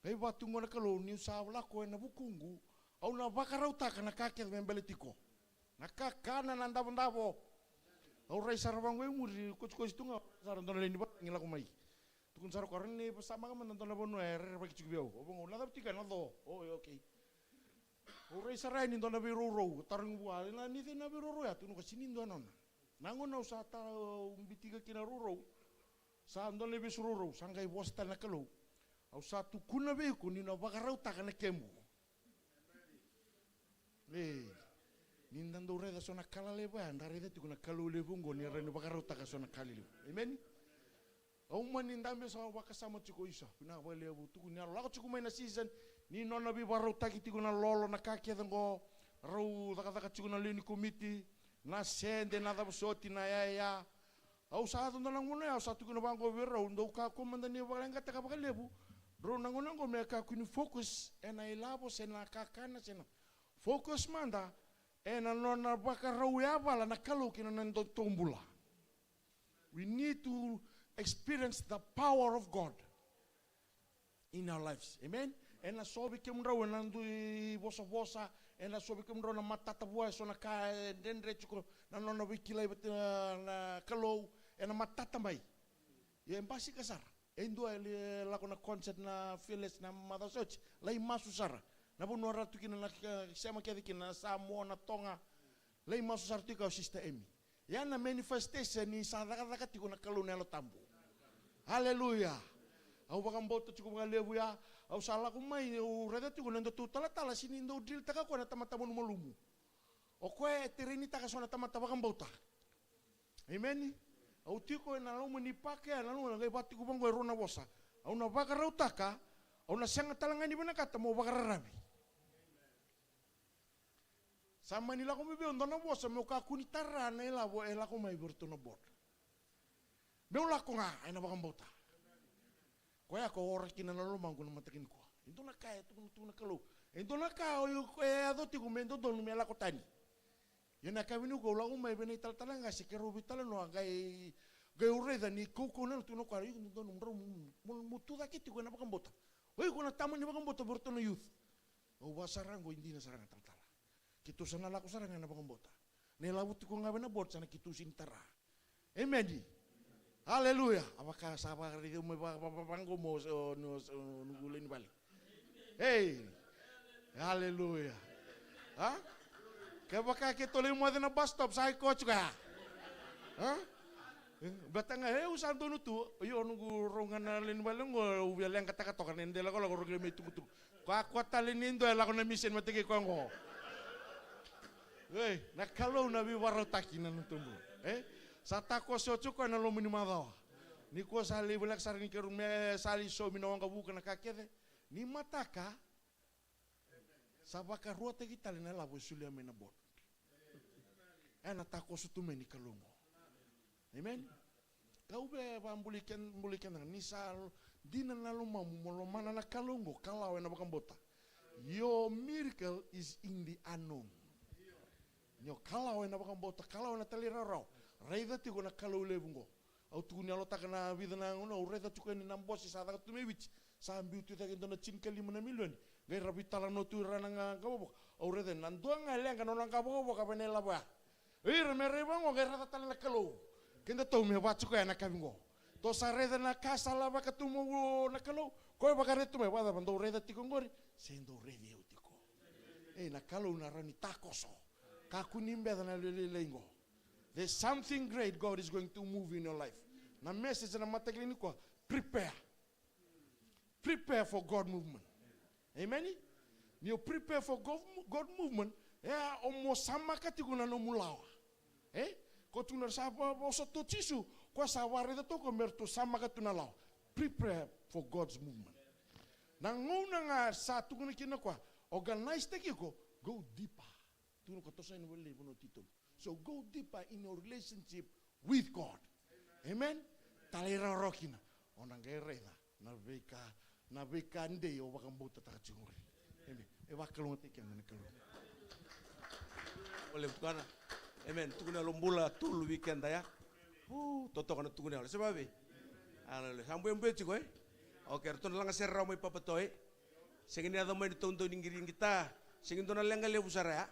Kai batungo na kalau ni usaha lako na bukungu. Au na bakarau taka na kaket membele tiko. Nakakana na ntavo. Au rai sarabang we muri kuchukuchi tunga sarandona leni ba ngilako mai. Tukun saro karene pasama kama nantona bono baki chukbiau. Obongo na tika na do. Oh okay. Ore sarai ni dona biroro tarung bua na ni na biroro ya tunu kasini dona nango na usata umbitiga kina roro sa ndole bisuroro sangai bosta na kalau au satu kuna be ku ni na bakarau takana kemu ni ndando re da sona kala leba andare de tukuna kalau lebungo ni re ni bakarau takasona kali amen au mani ndame sa wakasama chiko isa na wale butuku ni ala chiko mai na season ni nona bi barau taki tigo na lolo na kaki adango rau daka tigo na lini komiti na sende na dabsoti na ya au sa to na ngone au sa tigo na bango wirau ndo ka komanda ni balenga taka bakalebu ro na ngone ngo me ka kuni focus ena ilabo sena kakana sena focus manda ena nona bakarau ya bala na kalu kina ndo tombula. We need to experience the power of God in our lives. Amen. Ena sobi kemrau nandu bosa ena sobi kemrau na matata boa so na ka dendre chuko na nona wikilai na kalau ena matata mai ye mbasi kasar endo ele la kona concert na Phyllis na Mother Church lai masu sara na bono ratu kina na sema kia kina Samoa na Tonga lai masu sara tika sister Emi ya na manifestation ni sadaka tiko na kalau na tambo. Hallelujah. Au bakambota chuko ngalebu ya au sala ko mai o reda tu nando tu tala sini ndo drill taka ko na tamata mo malumu o ko e terini taka sona tamata bakambota. Amen. Au tiko na lo ni pake na lo ngai bati ko bango rona bosa au na bakarau taka au na sanga talangani bana kata mo bakararabi sama ni la ko mebe ndona bosa mo ka kuni tarana ela bo ela ko mai bertono bot me la ko nga ina bakambota. Ko ya ko ora kina na lo mangu na matakin ko. Ito na kaya tu na kalau. Ito na ka o ko ado ti ko mendo don me la ko tani. Yo na ka vinu ko la ko mai bene tal talanga se ke robi tal no gai ureda ni ko na tu no ka yo don mutu da kiti ko na bakambota. Oi ko na taman ni bakambota borto no youth. O wasarango indi na saranga tal tala. Kitu sana la ko saranga na bakambota. Ne la buti ko ngabe na bot sana kitu sintara. Amen. Haleluya. Apakah sabar itu banggo mo nungguin balik. Hey. Haleluya. Hah? Kapag kita limo na bus stop sa coach ka. Hah? Batanga usan dono tu. Yo nunggu rongan na lin balong go bilang kata-kata kan endela ko lago rogame tu. Ko talin indo la ko na mission matike ko ngo. Hey, nakalo na bi warotaki na nutumbo. Sa tako socho ko na lo minimadaw. Ni ko sali bulak sar ni kerum me sali so mi no nga buka na kakete. Ni mataka. Sabaka ruota kita lena labo sulia me na bot. Ena tako sutume ni kalungo. Amen. Kau be pambulikan ni sal dina na luma molomana na kalungo kalau ena bakam bota. Your miracle is in the unknown. Nyo kalau ena bakam bota kalau ena talira rau. Raida ti na kalau lebungo. Au tu ni alota kana vida na ngono raida tu ni nambosi sa ta tu me wich. Sa ambiu tu ta kento na cinka 5 milion. Gai rabitala no tu rana nga kabok. Au raida nanduang ngaleng kana nang kabok ka benela ba. Mere bango gai rata tala na kalau. Kenda tau me wachu ka na kabingo. To sa raida na kasa lava ka tu mo na kalau. Ko ba ka retu me wada bando raida ti kongori. Sendo revi eu tiko. Na kalau na rani takoso. Ka kunimbe na lengo. There's something great God is going to move in your life. Na message na mataglini ko, prepare. Prepare for God movement. Amen? You prepare for God movement, omo sama katiguna no mulawa. Ko tuna sapa boso to tisu, ko saware to ko merto sama katuna law. Prepare for God's movement. Na ngona nga sa tukuna kina ko, organize te ko, go deeper. Tuno ko to sa no le bono tito. So go deeper in your relationship with God. Amen. Talera rokina. Onang gereda. Na beka nde o bakambota ta chunguri. Amen. E bakalong te kena nakalo. Oleh tukana. Amen. Tukuna lombula tul weekend ya. Toto kana tukuna. Sebabe. Ala sambu embe chiko Okay, reton lang serra mo ipapatoy. Singin na mo ito ninggiring kita. Singin to na lang gale busara.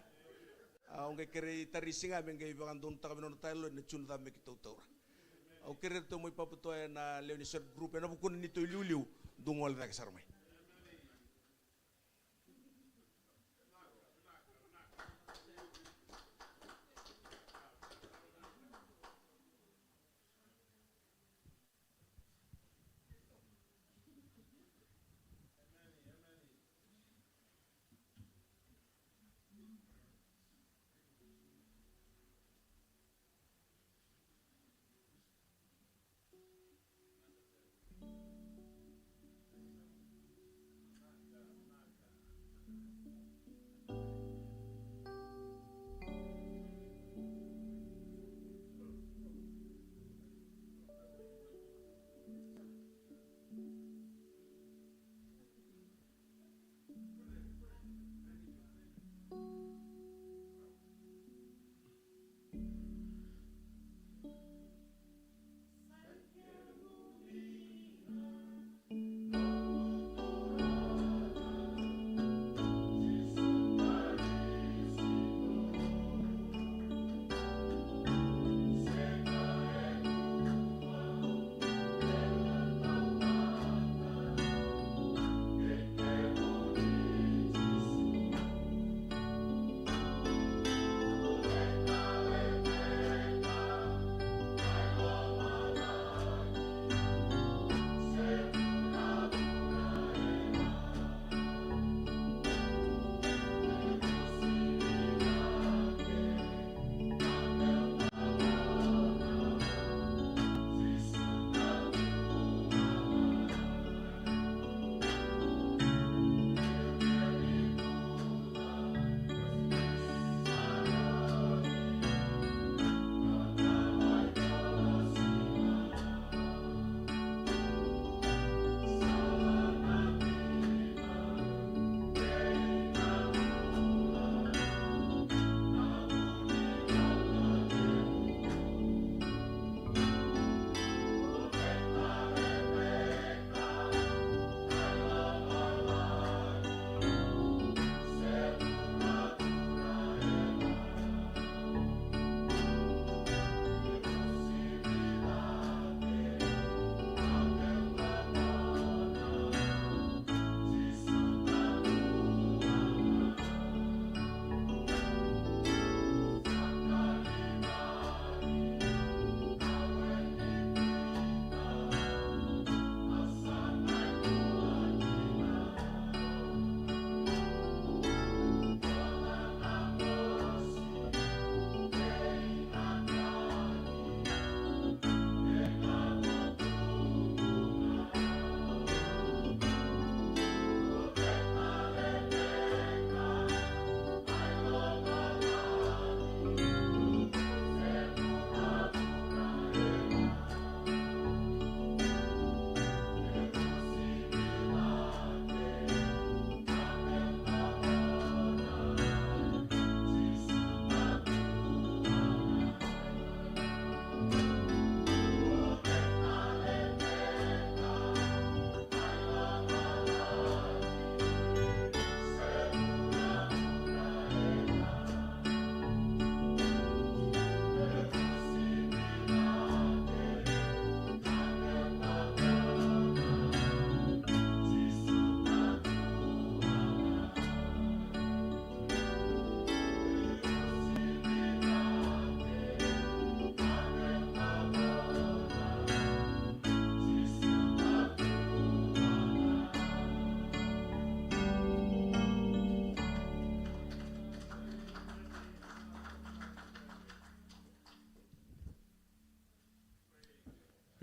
Ang kere tarisinga mengay bakan don ta kami no tayo na chun da me kita utora. Ang kere to mo ipapatoy na Leonisir group na bukun nito iliuliu dungol da kasarmay.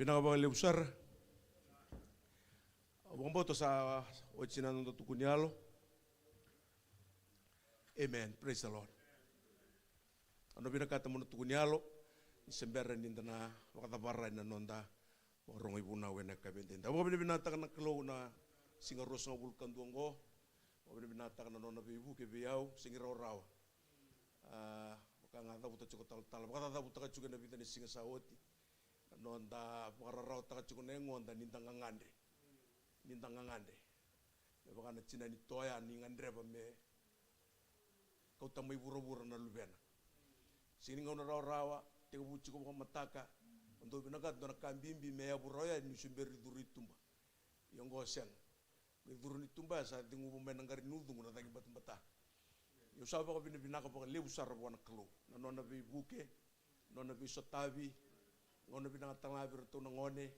Pinakabang lebusar. Wamboto sa ochinan do tukunialo. Amen. Praise the Lord. Ano binakata mo tukunialo, isembera nindana wakatabarra na nonda orong ibuna wena kabendenda. Wa binata kana klo na singaros nga bulkan duango. Wa binata kana nona bibu ke biau singira raw. Kanga da buta cukup tal baka da buta cukup na bitani singa sawoti nonda baka raw ta cukup nengonda nintang ngande baka na cina ni toya ni ngandre ba me kau tamai buru-buru na lubena sini ngau raw rawa tega bu cukup mataka ndo binagat dona kambimbi me ya buroya ni sumberi duri tumba yongo sen duri tumba sa tingu menangari nudung na tangi bata yo sabe ko binaka ko lebu sarra bona klo na nona bi buke nona bi sotavi ngona binanga tanga bir to ngone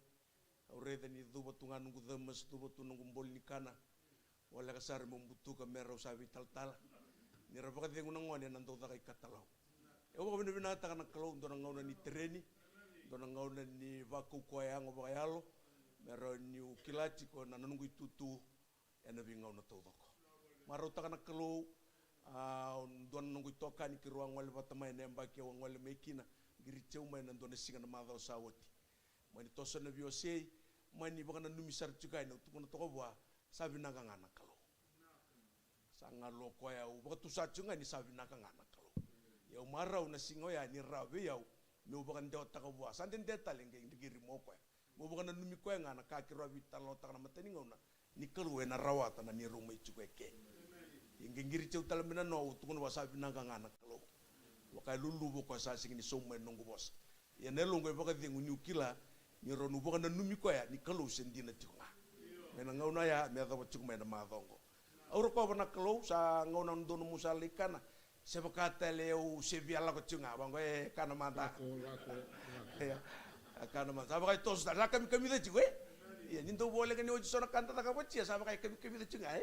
aureda ni duba tunga nungu demes duba tunung bol ni kana wala kasar membutu ka mero sabi tal ni rabaka de ngone nando ta kai katalau e ko binaka kana klo ndona ngona ni treni ndona ngona ni vaku ko yango bayalo mero ni ukilachi ko na nungu tutu ena bi ngona to doko maro ta kana klo don nunggu toka ni kiruang wale batamai nemba ke wale mekina giricheu mai nan dona singa na madao sawoti mani tosa na biose mani baka na numisar chukai na tukuna toko bua sabi naga ngana kalo sanga loko ya u baka tusa chunga ni sabi naga ngana kalo ya umarau na singo ya ni rawe ya me baka ndeo taka bua santen deta lenge ngiri moko ya mo baka na numi ko ngana ka kirwa bitalo taka na matani ngona ni kalo na rawata na ni rumai chukai ke ingingiri ceu talamina no tukun wasabi nanga ngana kalo wakai lulu boko sa singini somai nongo bos ya nelongo e baka dingu nyukila ni ronu boka na numi ko ya ni kalo sendina tiunga mena ngauna ya me ado cuk mena madongo auro ko bana kalo sa ngauna ndono musalikana se baka teleu se biala ko tiunga bango e kana manda ya kana manda baka tos da kami de ciwe ya nindo boleh kan oji sona kanta ta ka boccia sa baka kami de ciunga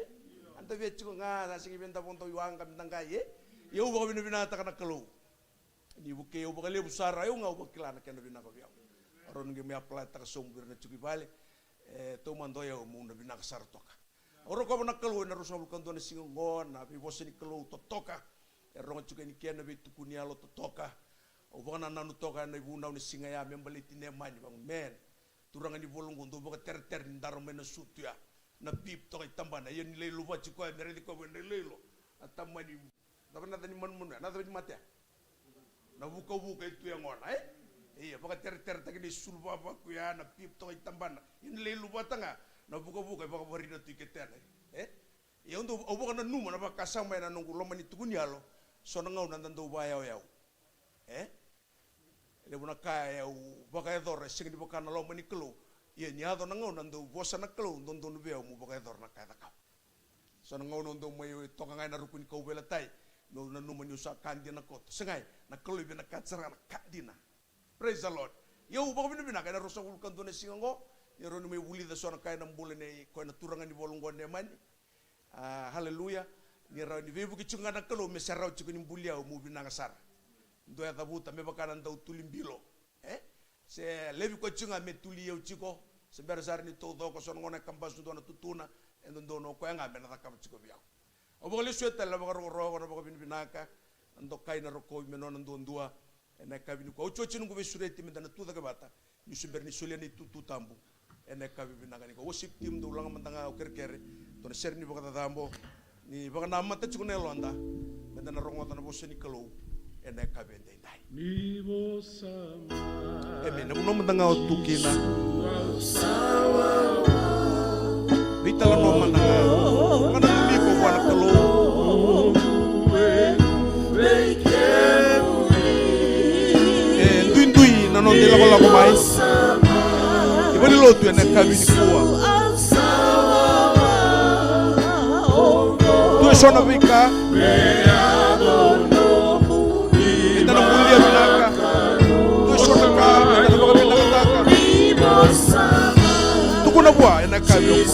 anta be ciunga nga sa singi benta ponto yuang kam tangkai ye ubo binata kana kalo ni buke ubo kale busara yo nga ubo kilana kana binaka biao aron ngi me apply ta sombir na cuki bale to mando yo mo na binaka sartoka oro ko na kalo na rusa bulkan do na singon na bi boseni kalo to toka ero cuki ni kena be tukuni alo to toka ubo na nanu toka na ibu na ni singa ya membaliti ne mani bang men turanga ni bolongo ndo boka ter ndaro mena sutu ya na bip to itambana ye ni lelo ba chiko ya mere di ko ne lelo atamani na na ni man na na mate na buka itu yang ngona iya baka ter tagi ni sulba ba ku ya na pip to itambana in lelo ba tanga na buka baka barina tu ketene ya undo obo na numa na baka sama na nungu lo mani tukuni alo so na ngau na ndo ba yao le bona ka ya baka edor sing di baka na lo mani klo iya nyado na ngau na ndo bosa na klo ndo no be mu baka edor na ka ta ka so na ngau ndo mo to ka ngai na rukuni ko bela tai no na numa ni usa kandi na kot sengai na klo be na katsara na kadina. Praise the Lord. Yo baka bina kaya na rosa ulkan do na singo yo ro me wuli da so na kaya na mbule ne ko na turangan ni bolongo ne mani haleluya ni ra ni vebu ki chunga na klo me sarau chukuni mbulia mu bina ngasar ndo ya tabuta me baka na ndo tulimbilo se levi ko chunga me tuli yo chiko se berzar ni to do ko son ngona kambas do na tutuna endo ndo no ko nga me na ka chiko biao obo le sueta la baka ro na baka binaka ndo kai na ro ko me no ndo ndua ena kabini ko ochochi nungu be sureti me dana tu daga bata ni sumber ni suliani tu tambu ena kabi binaka ni ko worship team do ulanga mantanga o kerkere to na serni baka tambo ni baka na mata chukune londa me dana rongo dana boseni kalo ena kabi ndai ni bosama eme na kuno mantanga o tukina vitala no mantanga kana mi ko wana kalo non de la mais e vale lotu na cabine kuwa tu sona vika ita na mulia binaka tu sona ka ita na baka binaka tu kuna bua na cabine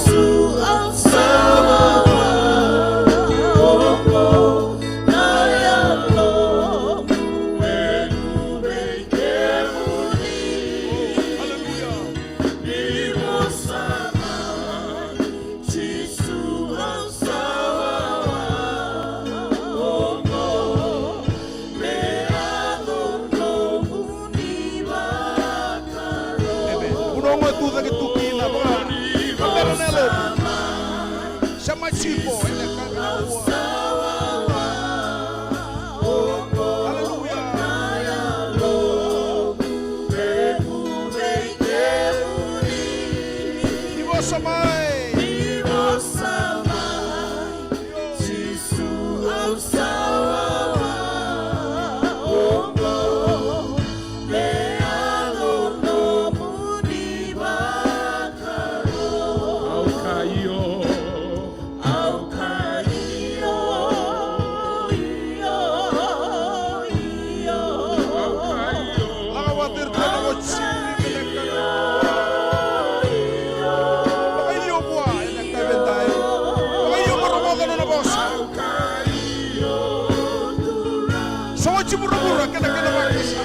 Songo cibura-bura kena wakasa.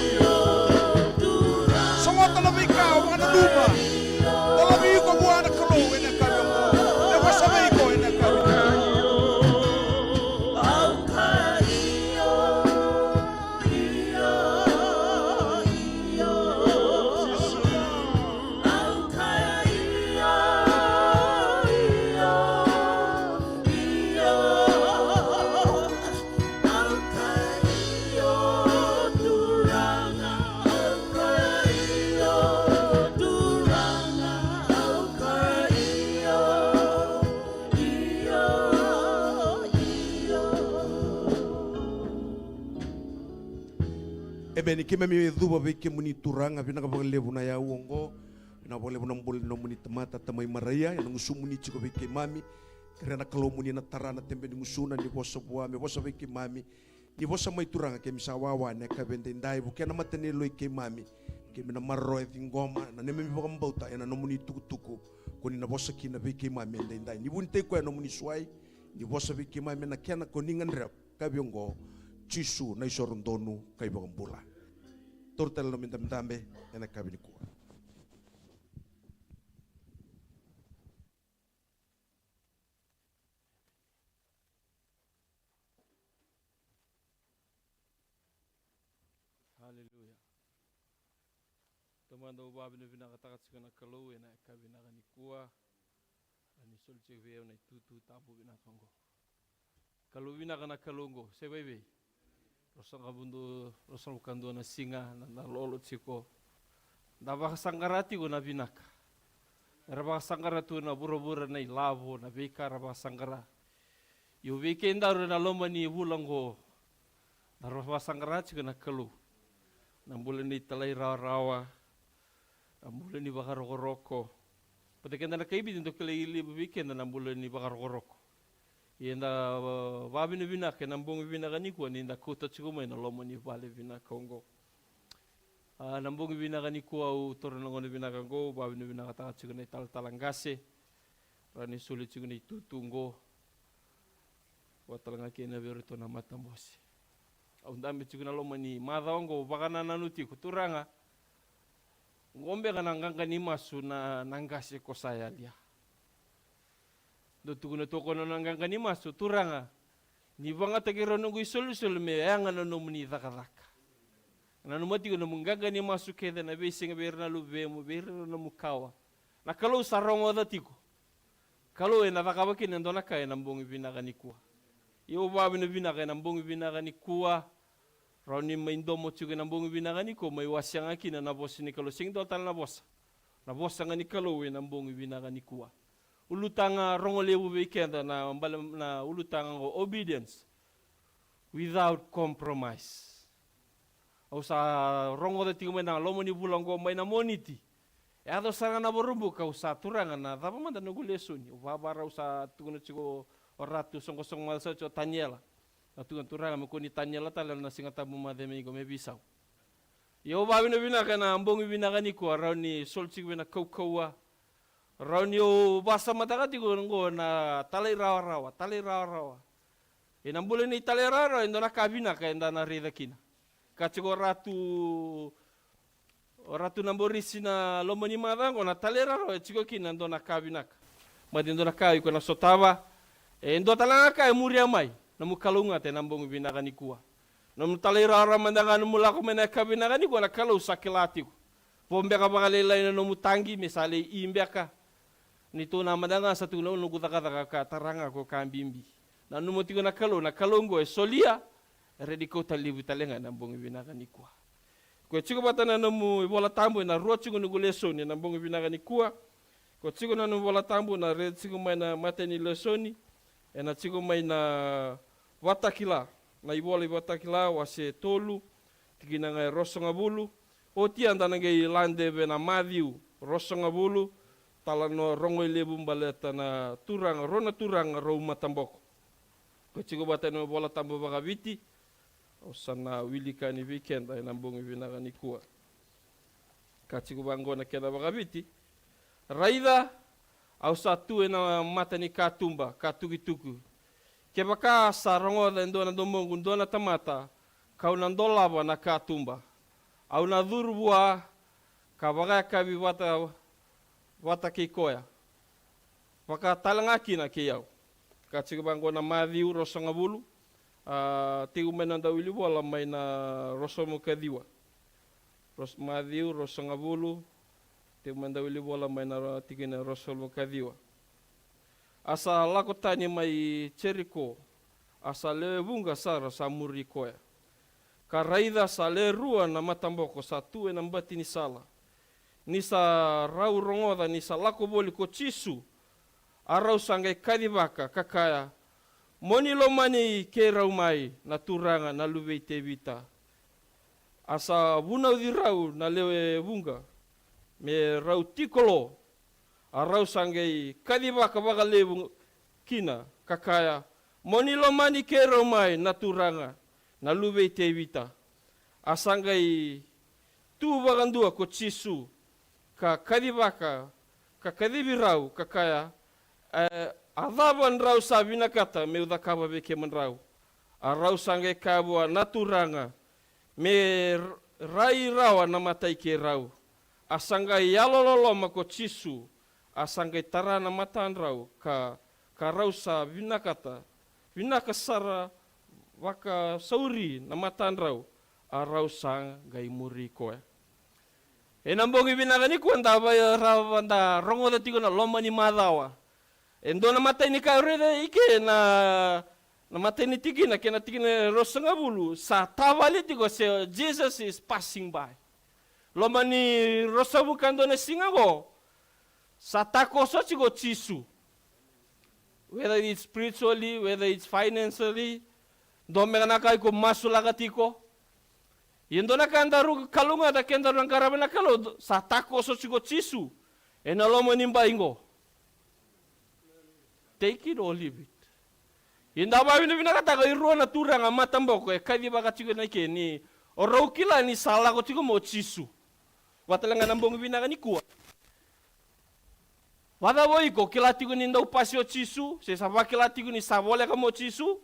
Songo talabi kau mga duba. Talabi ko buwan na kalo ina kami mo. E wasabay ko ina kami. Beni kime mi duba beke muni turanga bina ka lebu na ya uongo bina boleh lebu nambol no muni temata tamai maraya yang ngusu muni chiko beke mami karena kalau muni na tarana tembe di ngusuna di bosa bua me bosa beke mami di bosa mai turanga ke misawawa ne ka bende ndai buke na matene loi ke mami ke mina marro e ngoma na ne mi bokam bauta ena no muni tuku koni na bosa kina beke mami ndai ni bunte ko no muni swai ni bosa beke mami na kiana koningan rap ka biongo chisu na isorondonu kai bokam bola tortel no mintambe ena kabini kuwa. Haleluya. Tomando babi no vina katakat sikana kalau ena kabina kani kuwa ani solche veo na tutu tabu vina tongo. Kalau vina kana kalongo sebebe. Rosang kabundu, rosang bukandu na singa, na lolo chiko. Dabaka sangkarati ko na binaka. Rabaka sangkaratu na bura-bura na ilavo, na beka rabaka sangkara. Yung weekend daw na loma ni bulang ko. Na rabaka sangkarati ko na kalu. Nambulan ni talay rawa-rawa. Nambulan ni baka roko-roko. Pati kanda na kaibit nito kalay weekend na nambulan ni baka roko-roko. Yenda babi no vina ke nambong vina kaniko ni nda kuta chikuma na lomo ni bale vina Kongo. Nambong vina kaniko au toronongo no vina Kongo babi no vina kata chikuna talangase. Rani sulit chikuna tutungo. Watalanga kena berito na matambosi. Au ndambe chikuna lomo ni madhaongo bakana nanuti kuturanga. Ngombe kana nganga ni masu na nangase ko saya lia. Do tukuna toko na nanganga ni masu turanga ni vanga takira nungu isul me anga no muni zakazaka na numati ko munganga ni masu keda na besinga berna lube mu berna no mukawa na kalau sarongo datiko kalau ena vakabaki ndona kai na mbongi vinaka ni kuwa yo babi no vinaka na mbongi vinaka ni kuwa roni maindomo chuke na mbongi vinaka ni ko mai wasyanga kina na bosi ni kalau sing total na bosa ngani kalau na mbongi vinaka ni kuwa ulutanga rongolebu weekend na ulutanga obedience without compromise. Usa rongo de tingwe na lomo ni bulango mai na moniti. E ado sanga na borumbu ka usa turanga na daba manda no gulesuni. Ubabara usa tuguna chigo oratu songkosong malsa cho tanyela. Na tugan turanga mo koni tanyela tala na singata bumade me go me bisau. Yo babi no binaka na ambongi binaka ni ko rauni solchig na kaukawa. Raunio basa matakati ko ngo na talay rawa. Inambulin ni talay rawa endo na kabina ka enda na rida kina. Kachiko ratu namborisi na lomo ni madango na talay rawa chiko kina endo na kabina ka. Madindo na kai ko na sotava endo talanga ka muria mai na mukalunga te nambong binaka ni kuwa. Nam talay rawa mandanga no mula ko mena kabina ka ni ko na kalau sakilati ko. Pombe ka bakalelay na no mutangi misale imbeka. Nito na madanga sa tunaw no kutakataka ka taranga ko kambimbi. Na numoti ko na kalongo e solia ready ko talibu talenga na bongi binaka ni kuwa. Ko chiko batana no mu bola tambo na rochi ko no lesoni na bongi binaka ni kuwa. Ko chiko na no bola tambo na red chiko mai na mateni lesoni e na chiko mai na watakila na ibole watakila wase tolu tikina ngai rosonga bulu o tianda na ngai lande be na Matthew rosonga bulu talano rongo lebu baleta na turang rona turang ro matamboko ko chigo batano bola tambo bagaviti osana wilika ni weekend ay nambong vinaka ni kuwa ka chigo bango na keda bagaviti raida au satu na mata ni katumba katugi tuku kebaka sa rongo ndo na domongu ndo na tamata kau nandolava na katumba. Au na dhurubua ka wagakavi wata ki koia. Waka talangaki na ki au. Ka tsigabango na Matthew rosanga bulu. Tiu mena dawili wala mai na rosomo kadiwa. Matthew rosanga bulu. Tiu mena dawili wala mai na tigina rosomo kadiwa. Asa lakotani mai Jericho. Asa le vunga sara sa muri koia. Ka raida sa le rua na matamboko sa tue na mbati ni sala. Ni sa rau rongoda ni sa lako boli ko chisu. Arau sangai kadivaka kakaya. Moni lo mani ke rau mai na turanga na luwei te vita. Asa vunau di rau na lewe vunga. Me rau tikolo. Arau sangai kadivaka waka lewe kina kakaya. Moni lo mani ke rau mai na turanga na luwei te vita. Asangai tu wakandua ko chisu. Ka kadivaka, ka kadivirau kakaya. Adhaban rau sa vinakata me udhakava veke man rau. A rau sangai kabua naturanga me rai rawa na matai ke rau. A sangai yalololo mako chisu. A sangai tarana matan rau ka rau sa vinakata. Vinakasara waka sauri na matan rau. A rau sangai muri koe. E nambongi vinagani kuanda ravanda rongo da tigo na loma ni madawa. Endo na mata ni kaureda ike na mata ni tigi na kena tigi na rosanga bulu sa tavali tigo se Jesus is passing by. Loma ni rosabu kando na singago sa tako so tigo chisu. Whether it's spiritually, whether it's financially, domena kai ko masulaga tiko. Yendo na kandaru kalunga da kendaru na karabana kalo sa tako so tigo chisu. E na loma ni mbaingo. Take it or leave it. Inda ba vinakata ko irua na turanga matamboko e kadi baka tigo na ke ni orau kila ni sala ko tigo mo chisu. Watalanga nambong vinaka ni kuwa. Wada boy ko kila tigo ni ndau pasio chisu, se sava kila tigo ni savole ka mo chisu.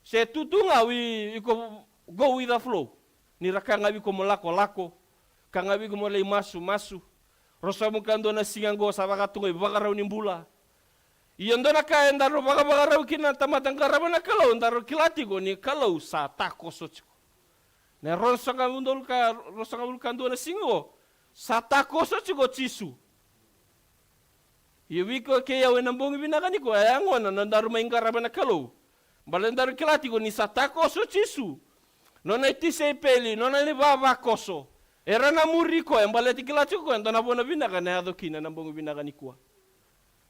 Se tutunga wi ko go with the flow. Ni rakanga wi ko molako lako. Kanga wi ko molei masu. Rosa mukando na singango savaka tungo bagarau ni mbula. Iyondo na kaya ndaro bagarau kina tamatang karabana kalau ndaro kilatigo ni kalau sa tako sochiko. Ne rosanga mundol kando na singo sa tako sochiko chisu. Iwiko ke yawe nambongi binakani ko ayangona ndaro maingarabana kalau. Bale ndaro kilatigo ni sa tako sochisu. Nona itise peli nona ni baba koso. Era na muriko embale tikilatigo ko ndona bona binakani ado kina nambongi binakani ko.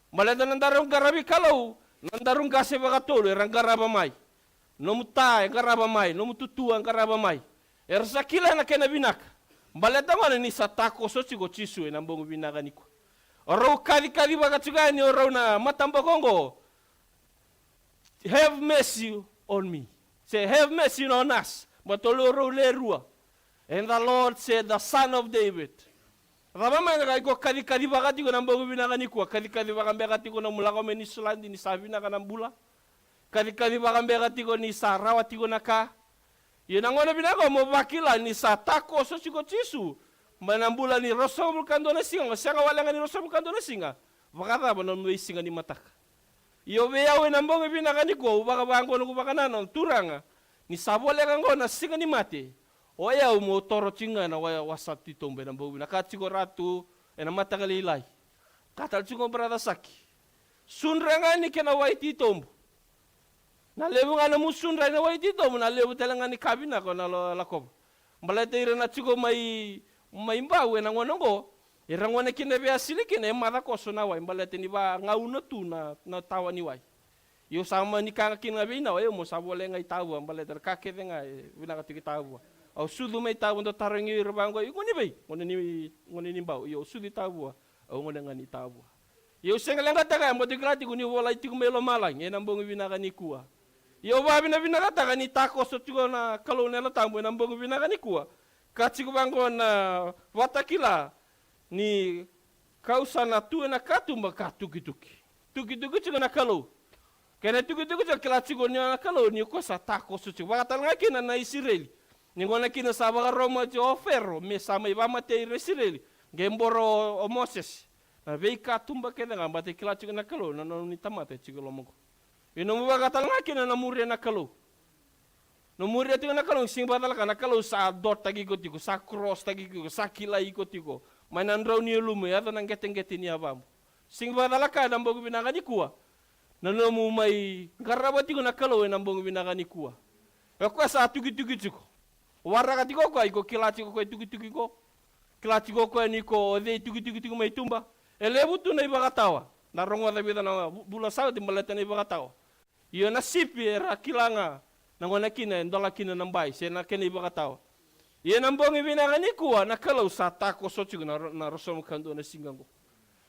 Maleta nandarong garabi kalau, nandarong gase bagatolo, erang garaba mai. Nomuta, garaba mai, nomututua, garaba mai. Ersa kila na kena binak. Maleta mana ni satako so chigo chisu na mbongo binaka niko. Oro kadi bagatugani oro na matamba kongo. Have mercy on me. Say have mercy on us. Matolo ro lerua. And the Lord said, the son of David. Rama mai ngai ko kadi bagati ko nambo binaka ni ko kadi bagati ko na mulako meni sulandi ni sabina kana bula kadi bagati ko ni sarawati ko naka yena ngona binaka mo bakila ni satako so siko chisu manambula ni rosomul kando na singa sanga wala ni rosomul kando na singa bakata bonon mo singa ni matak yo be yawe nambo binaka ni ko baka bango no baka nanon turanga ni sabole ngona singa ni mate. Oya umo toro chinga na wasati tombe na mbogu na katiko ratu na matagali ilai. Katal chingo brada saki. Sunranga ni kena waiti tombo. Na lebu ngana musunra na waiti tombo na lebu telanga ni kabina ko na lakob. Mbalete ira na chingo mai mbawe na ngonongo. Ira ngone kine be asili kine mada koso na wai mbalete ni ba ngauno tu na tawa ni wai. Yo sama ni kanga kina bina wa yo mo sabole ngai tawa mbalete kakete ngai bina katiki tawa. Au sudu mai tawa ndo tarangi rabango ngoni bai ngoni ni bau yo sudi tawa au ngoni ngani tawa yo sengalenga taka mo digrati kuni wala itiku melo malang e nambongi binaka ni kuwa yo ba bina taka ni tako so tigo na kalau nela tambo nambongi binaka ni kuwa kachiku bango na watakila ni kausa na tu na katumba katuki tuki tigo na kalau Kena tuku-tuku jo kilachi go ni nakalo ni ko sa tako suci. Bakatal ngakina na Israeli. Ningona kina sa baka Roma jo Fero me sama ibama te Israeli. Gemboro o Moses. Na veika tumba kena ngambate kilachi go nakalo na ni tamate chigo lomongo. Ino mo bakatal ngakina na muri nakalo. No muri ati nakalo sing batal ka nakalo sa dot tagi ko tiko sa cross tagi ko sa kila iko tiko. Mainan raw ni lume ato nang geteng-geteng ni abam. Sing batal ka nambo binaka ni kuwa. Nanomu may garabati ko nakalo nambo binaka ni kuwa. Ko sa tugi-tugi tiko. Waraka tiko ko iko kilachi ko tugi-tugi ko. Kilachi ko ni ko de tugi-tugi tiko may tumba. Elebu tu na ibakatawa. Narongo na bita na bula sa timbaleta na ibakatawa. Iyo na sipi era kilanga. Nangona kina ndola kina nambai sena kena ibakatawa. Iyo nambongi binaka ni kuwa nakalo sa tako sochigo na rosomo kando na singango.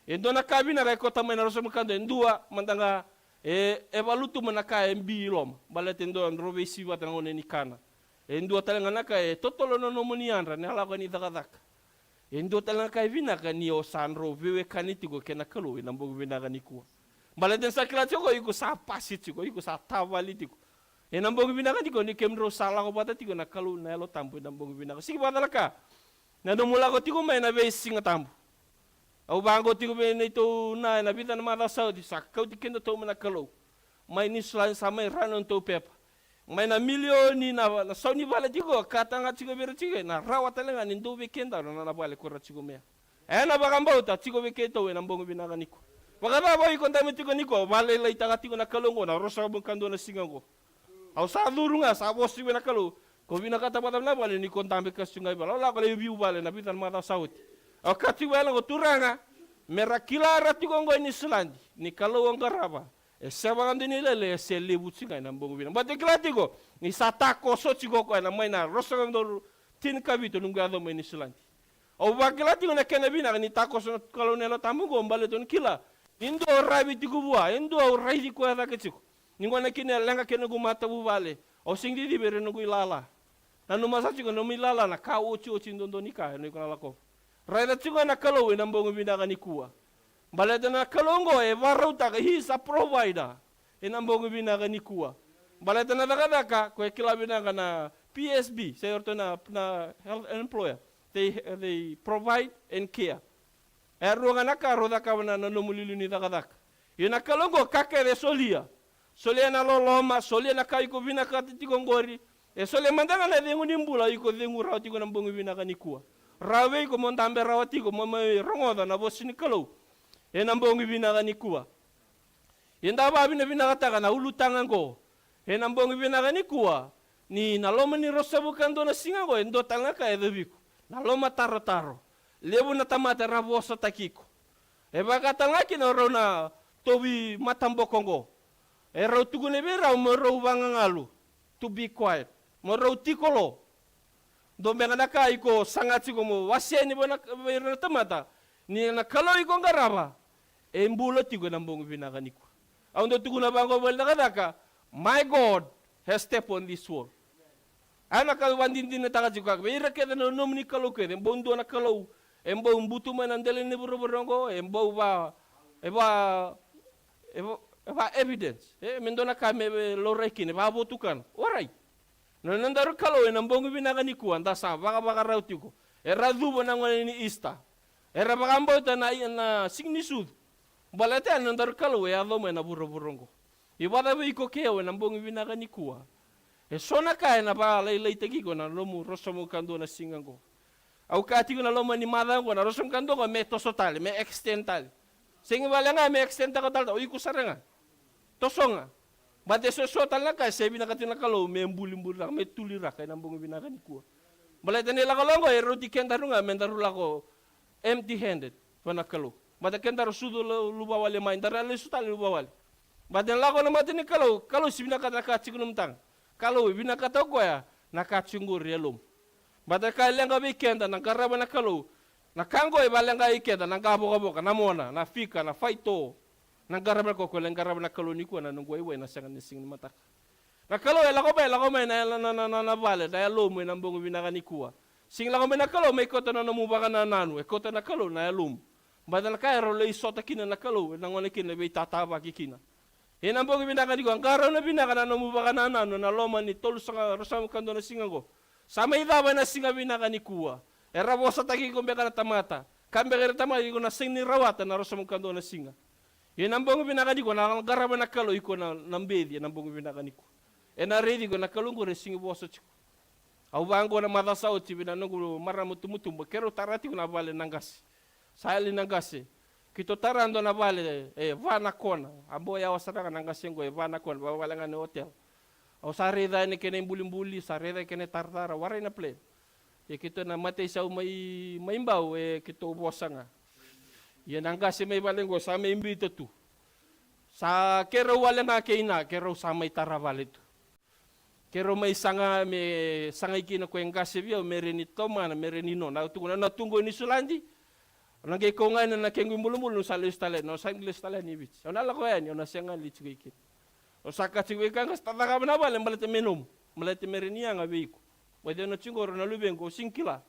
Endo na kabina reko tamay na rosomo kando endua mandanga evalutu manaka MB lom balete endo androbe siwa tangone ni kana. Endua talanga naka totolo no nomoniandra ne ala ni dakadaka. Endo talanga kai binaka ni o sanro vewe kanitigo kena kalo nambongi binaka ni kuwa. Balete sakila choko iko sa pasitiko iko sa tavalitigo. Nambongi binaka tiko ni kemro sala ko bata tiko nakalo na elo tambo nambongi binaka. Sige badalaka. Na dumula ko tiko may na be singa tambo. Au bango tiko be nito na bita na mata saudi sakau tikendo to manakalo. May ni slan sa may ranon to pepa. May na milioni na sauni bala tiko katanga tiko bere tiko na rawa talanga nindo be kenda na bale kora tiko mea. Na bakambauta tiko be keto nambongi binaka niko. Bakaba boy konta tiko niko bale lai tanga tiko nakalongo na rosa bungkando na singango. Au sa durunga sa bosi wena kalau ko bina kata patam na bale ni kontambe ka sungai bala la kale biu bale na bitan mata saut au kati wela ko turanga merakila rati ko ngoi ni selandi ni kalau ngaraba sabang ni lele se lebu singai na bongo bina bate klati ko ni satako so chigo ko na maina rosang do tin kabito nunga do ni selandi au bakilati ko na kena bina ni tako so kalau nelo tamu ko mbale ton kila indo rabi tiku bua indo raidi ko ada keciko Ningona kine lenga kene gu mata bu vale. O singdi di bere no gu ilala. Na no masa chigo no milala na ka ochi ndondo nika no ikona lako. Raida chigo na kalo na mbongo binaka ni kuwa. Baleta na kalongo e varauta he is a provider. Na mbongo binaka ni kuwa. Baleta na dakadaka ko kila binaka na PSB, sayorto na health employer. They provide and care. Ruanga naka rodaka na no mulili ni dakadaka. Yuna kalongo kakere solia. Solia na loloma, solia na kai ko vina ka tiko ngori. Solia mandanga na dengu nimbula iko dengu rawati ko nambongi vina ka nikua. Rawe ko montambe rawati ko mama rongoda na bosini kalau. Nambongi vina ka nikua. Yenda ba vina ka taka na ulutanga ngo. Nambongi vina ka nikua. Ni naloma ni rosa bukando na singa ko endo tanga ka edebiko. Naloma taro. Lebu na tamata rabosa takiko. Baka tanga kina rona tobi matambokongo. Rau tugune be rau mo rau wangangalu to be quiet mo rau tikolo do menga naka iko sangati ko mo waseni bona be tamata ni na kalo iko ngaraba embulo tigo nambong binaka niko aundo tuguna bango bel nakadaka my God has stepped on this world ana ka wandin na taka jikak be ira keda no nomni kalo kede bondo na kalo embo mbutu manandele ne boroborongo embo ba evidence mendona kame lorekine ba botukan orai no nandaru kalo nambongi binaka ni kuan da sa baka rautiko radubo nangone ni ista baka mbota na signi sud balate nandaru kalo ado na boroborongo ibada be iko keo nambongi binaka ni kuwa sona kai na ba lai tegi ko na lomu rosomo kando na singango au kati ko na lomo ni madango na rosom kando ko me tosotale me extental singi balanga me extenta ko tal o iku saranga tosonga bate so talna ka sebi nakatina kalo me mbuli-mbuli me tulira kay nambong binaka ni kuwa balete nila kalongo roti kendaru nga mendaru lako empty handed panakalo bate kendaru sudo lubawale main darale sutal lubawale bate lako na mate ni kalo sibina kata kachikunum tang kalo binaka to ko ya nakachungur yelum bate ka lenga weekend na karaba na kalo na kango ibalenga ikenda na ngabo na mona na fika na faito nang garab ko lengarab na kaloni ko na nungwe na sangan ni sing mata na kalo lako may na vale daya lo mo nang bongo binaka ni kuwa sing lako may na kalo may kota na namubaka na nanu kota na kalo na lum badal kay ro lay sota kina na kalo nang wala kina be tataba kikina Enambong binaka diko angkara na binaka na mubaka na loma ni tolu sanga rosamu kando na singa go. Sama idaba na singa binaka ni kuwa. Era bosa taki ko beka na tamata. Kambe kere tamata diko na sing ni rawata na rosamu kando na singa. Enambong binaka diko na garaba na kalo iko na nambedi enambong binaka niko. Ena redi ko na kalungo re singa bosa chiko. Au bango na mata sauti bina nungu mara mutu kero tarati ko na vale nangasi. Saili nangasi. Kito tarando na vale vana kona abo ya wasaraka nangasengo vana kona bawalangan ni hotel au sareda ni kene mbuli sareda kene tartara warai na plane kito na mate sa may maimbaw kito bosanga yan nangase may balengo sa may imbito tu sa kero walanga keina kero sa may taravale tu kero may sanga ikina ko engase biya mereni toma na mereni no na tungo ni sulandi Nangge ko nga na kengu mulumulu sa listalen no sa English talen ni bich. Ona la ko yan ona senga lichigikit. O saka chigwikan ka tataka na bale malete menum. Malete merenia nga beiko. Wede no chingoro na lubengo singkila.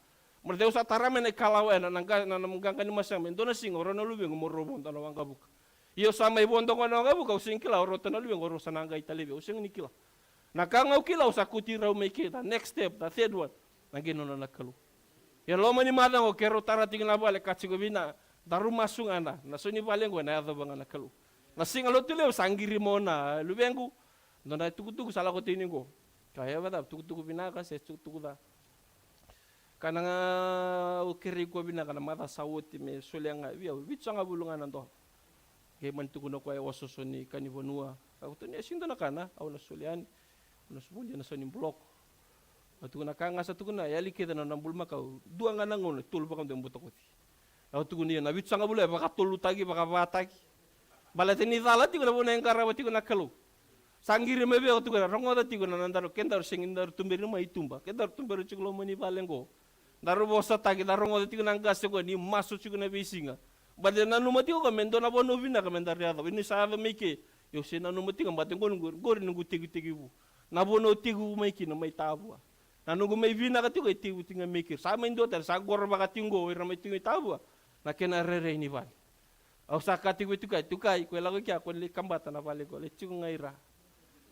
Merde usa tarame ne kalawa na nanga na muganga ni masam ndona singoro na lubengo morobon na wanga buka. Iyo sa may bondo ko na wanga buka singkila oro na lubengo oro sa nanga italebe using ni kila. Nakanga kila usa kutira umeke the next step the third one. Nangge no na kalu. Ya loma ni madang o kero tarating na bale katsigo bina daru masung ana na suni balengo na yado banga nakalu na singalo tule sangiri mo na lubengu no na tukutuku sala ko tiningo kaya bada tukutuku bina ka se tukutuku da kananga o keri ko bina kana mata sawoti me solenga biya bitsanga bulungan ndo ke man tukuno ko ay wasosoni kanibonua ka to ni sindo na kana au na solian na subuli na soni blok Atu na kanga sa tukuna yali kita na nambul makau dua nga nangon tul bakam dem butokoti. Au tukuni na bit sanga bule baka tulu tagi baka batagi. Balate ni zala ti kuna bona engkara wati kuna kalu. Sangiri mebe au tukuna rongoda ti kuna nandaro kendar singindar tumberi ma itumba. Kendar tumberi chikulo mani balengo. Daru bosa tagi darongoda ti kuna ngas ko ni masu chikuna bisinga. Bade na numati ko mendo na bono vina ka mendar yado. Ini sa meke yo se na numati ka batengo ngor nungu tigi bu. Na bono tigu meki na mai tabua. Nanu may vina ka tigo itigo tinga mikir. Sa main doter sa gor baka tingo ira may tingo tabua. Na kena rere ni van. Au sa ka tigo tukai ko lago kya ko le kambata na vale ko le tingo ngaira.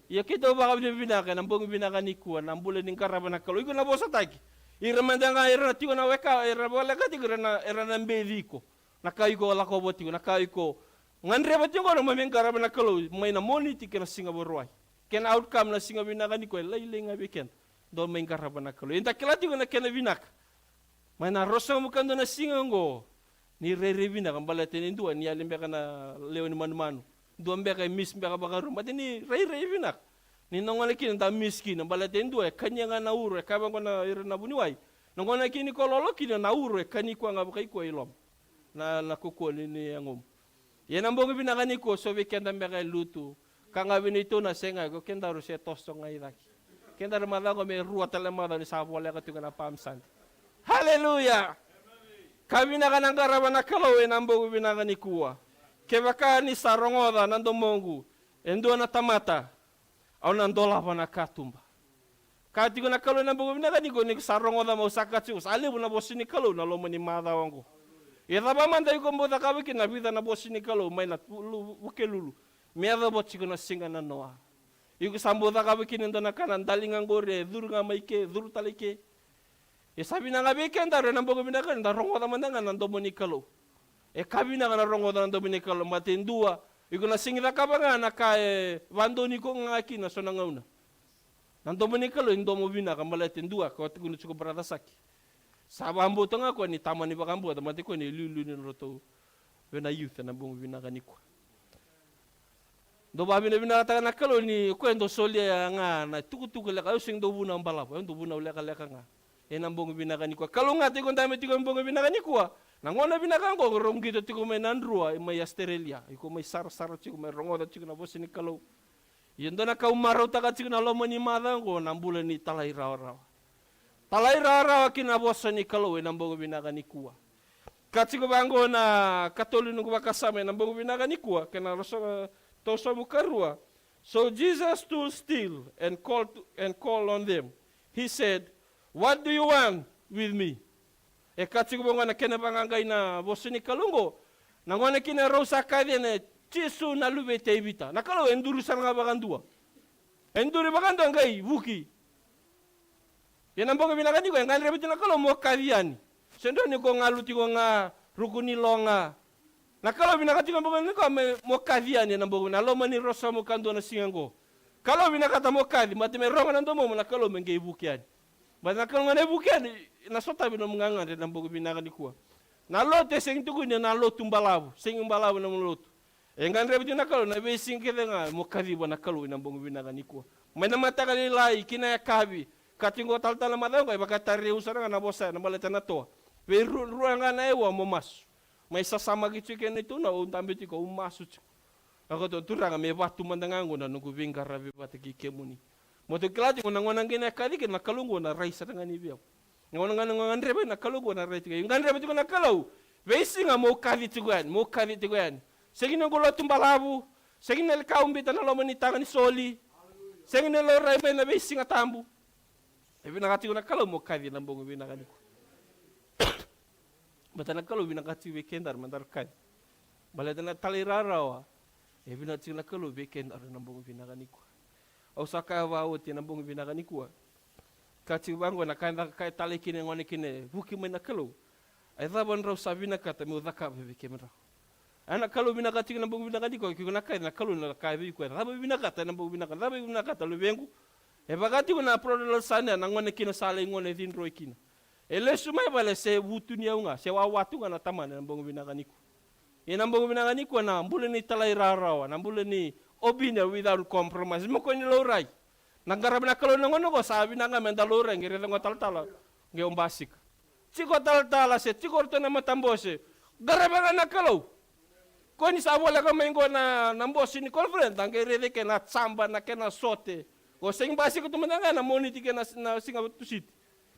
Ya kito baka vina ka nambong vina ka nikua nambule ning karaba na kalo igo na bosa tagi. Ira mandanga ira tigo na weka ira bola ka tigo na ira na mbediko. Na kai ko la ko botigo na kai ko ngandre ba tingo na mamen karaba na kalo may na moniti kena singa borwai. Ken outcome na singa vina ka niko laile nga weekend. Do main karaba na kalu. Inta kilati ko na kena vinak. May na rosa mo kando na singango. Ni rere vinak ang balatin indua ni alim beka na leo ni manu-manu. Dua beka miss beka baka rumah. Ni rere vinak. Ni nongalakin ang miskin ang balatin indua kanya nga nauro kabang ko na ira na buniway. Nongalakin ni kololokin na nauro kani ko nga baka iko ilom. Na nakukuha ni angom. Yan ang bunga binakani ko so weekend ang beka luto. Kanga binito na senga ko kenda ro siya tosto nga iraki. Kenda ramada ko may ruwa talamada ni sabwala ka tinga na pamsan. Hallelujah! Kami na kanang karaban na kalawin ang bugo binaka ni kuwa. Kebaka ni sarongoda nando mongu. Endo na tamata. Au nandola pa na katumba. Kati ko na kalawin ang bugo binaka ni ko ni sarongoda mo sakatsi. Sali mo na bosi ni kalawin na lomo ni mada wangu. Ita ba man tayo kumbuta kawikin na bida na bosi ni kalawin may natlulu. Meada botsi ko na singa na noa. Iku sambuta ka bikin ndo na kanan dalingan gore dur nga maike dur talike. E sabi na nga bikin daro nang bogo binakan da rongo da mandangan nang dominikalo. E kabi na nga rongo da nang dominikalo matindua. Iku na singira ka ba nga naka wando ni ko nga kina so nangauna. Nang dominikalo indo mo bina ka malatindua ko tiguno chuko brada saki. Sabambo to nga ko ni tamani bakambo da mati ko ni lulu ni roto. Wena youth na bogo binakan ni ko. Do babi na binata na kalo ni kwendo solia nga na tuku leka using do buna balap do buna leka nga enambong binaka ni ko kalo nga ti ko dami ti ko mbong binaka ni ko nangona binaka ko rong gito ti ko may nandrua may Australia iko may sar ti ko may rongoda ti ko na bosi ni kalo yendo na ka umaro ta ka ti ko na lomo ni madang ko nambula ni talay raw kinabosa ni kalo enambong binaka ni ko katiko bango na katolo no bakasama enambong binaka ni ko kana roso Toso mukarua. So Jesus stood still and called on them. He said, "What do you want with me?" E katsigo nga na kenabangangay na bosi ni kalungo. Nangona kina rosa kaya na Cisu na lube te ibita. Na kalau enduru saranga bakandua. Enduru bakandua ngai vuki. Yan ang mga binakani ko, yung kanrebetin na kalau mo kaviani. Sendo ni ko ngaluti ko nga rukuni longa. Na kalau binakati ko mo kaviani yan ang mga na lo mani rosa mo kando na singango. Kalau binakata mo kavi, mati may ronga nando mo na kalau mengay bukian. But na kalau mengay bukian, nasota bino mga nga ng mga binakani ko. Na lo te sing tuko ni na lo tumbalabu, sing umbalabu na mo loto. Yung kanrebetin na kalau na besing kita nga mo kavi ba na kalau ng mga binakani ko. May namata kanilay kinaya kavi. Katingo tal-tal na madang ko, baka tariw sa nga nabosa, nabalita na to. Pero ruang nga na ewa, mumas. May sasama gitu ka nito na, untambi ko, umasot. Ako to, turang may batu mandangango na, nung kubing karabi pati kikemuni. Moto kilati ko, nangonang ginakadi, nakalungo na ray sa nga nibiyaw. Nangonang nga nrebe, nakalungo na ray. Yung nrebe ko nakalaw, besi nga mo kadit ko yan. Sige nang gulo tumbalabu, sige nang kaumbita na loman ni tangan ni Soli, sige nang loray may na besi nga tambu. Binakati ko na kalau mo kadi ng bungo binakani ko. Bata na kalau binakati weekendar mandar kadi. Balada na taliraraw. Binakati ko na kalau weekendar ng bungo binakani ko. O sa kawawot ng bungo binakani ko. Kati bango na kaya talikin ng kine buki may na kalau. Ay daban raw sabi na kata mo daka bebekem raw. Anak kalau binakati ko ng bungo binakani ko kiko na kaya na kalau na kaya ko. Daban binakata ng bungo binakani. Daban binakata lubengu. Bakati ko na prodol sana nangone kina sala ngone din roy kina. Ele sumay bale se wutunya nga se wawatu nga na taman ng bongo binakani ko. Yan bongo binakani ko na mbule ni talay rarawa, na mbule ni obinya without compromise. Mo ko ni loray. Naggarab na kalo ngono ko sabi na nga mendalore ngire ngo taltala nge umbasik. Chiko taltala se chiko to na matambose. Garaba na kalo. Ko ni sabola ka mengo na nambosi ni conference ngire de ke na tsamba na ke na sote. Ko sing basi ko tumanda na moniti ka na singa tusit.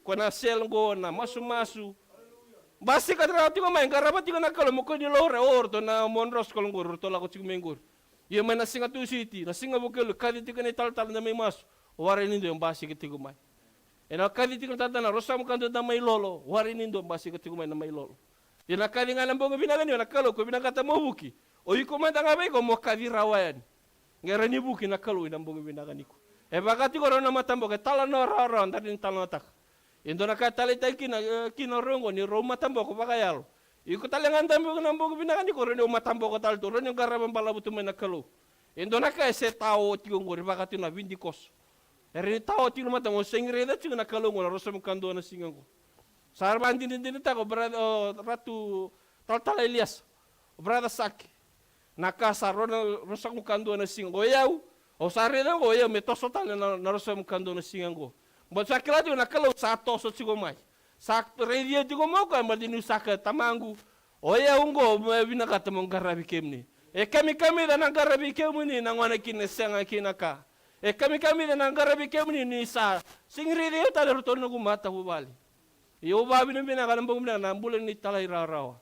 Ko na selgo na masu-masu. Basi ka trati ko may garabati ko na kalo mo ko ni lore orto na monros ko ngor to la ko mengor. Ye may na singa tusiti, na singa bukelo kaditi ka ni tal-tal na may masu. Wari nindo yung basi ka tigo may. E na kaditi ko tata na rosa mo kanto na may lolo. Wari nindo yung basi ka tigo may na may lolo. Ye na kadi nga lang bongo binagani na kalo ko binakata mo buki. O iko man nga bay ko mo kadi rawayan. Ngara ni buki na kalo inang bongo binagani ko. Bakati ko ron na matambo, kaya tala na raron, tari tala na tak. Indo na kaya tali tayo kinarongo, ni ron matambo ko pakayalo. Iko talangan tambo ko ng bugo binakani ko, ron yung matambo ko talto, ron yung garabang palabuto may nakalo. Indo na kaya se tao tigong ko, bakati na vindikos. Rin tao tigong matambo, singre na tigong nakalo ko, na rosa mo kando na singang ko. Sa harapan din ako, ratu taltala Elias, brada Saki. Nakasa, rosa mo kando na singang ko, yaw. O sari na ko, may toso tala na rosa mo kando na singang ko. But sa kilati ko nakalaw sa toso sigo may. Sa radio sigo mo ko, madinu sa tamangu. O yaw may binakata mong garabi kemni. Kami na ng garabi kemni, nang wana kinesanga kinaka. Kami na ng garabi kemni ni sa sing radio tala roto na gumata bubali. Iyo babi na binaka ng bumina na bulan ni talay rarawa.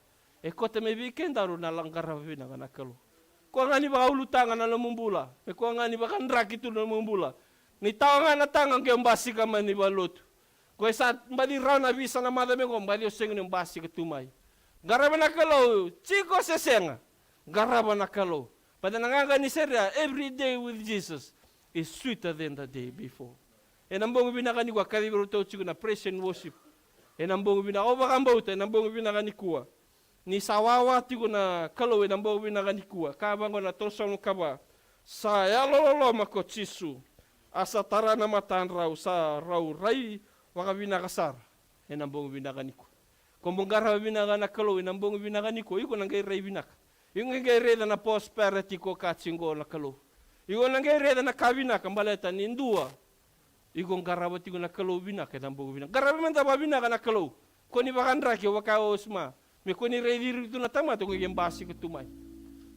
Kote may weekend daro na lang garabi na nakalo. Kung nga ni baka ulutangan na namumbula. Kung nga ni baka nrakito na namumbula. Ni tao nga natangang kayong basi ka man ni balot. Kung sa mbali raw na bisa na madami ko, mbali o sengon yung basi ka tumay. Garaba na kalaw, chiko sesenga. Garaba na kalaw. Pada nangaga ni Seria, every day with Jesus is sweeter than the day before. Ang bongo binakani ko, karibiro to chiko na praise and worship. Ang bongo binakani, o baka mbauta, ang bongo binakani ko. Ni sawawa tigo na kalo na mbo binakani kuwa kabango na tosong kaba sa yalolo mako chisu asa tara na matan raw sa raw ray waka binakasar ang mbo binakani ko kumbong gara binakana kalo ang mbo binakani ko iko nang ray binak yung ngay ray na prosperity ko katsingo na kalo iko nang ray na kabina kambaleta nindua iko garabati ko na kalo binak ang mbo binak garabi man taba binakana kalo ko ni bakandra ki waka osma me ko ni redir itu na tama to ngem basi ko tumay.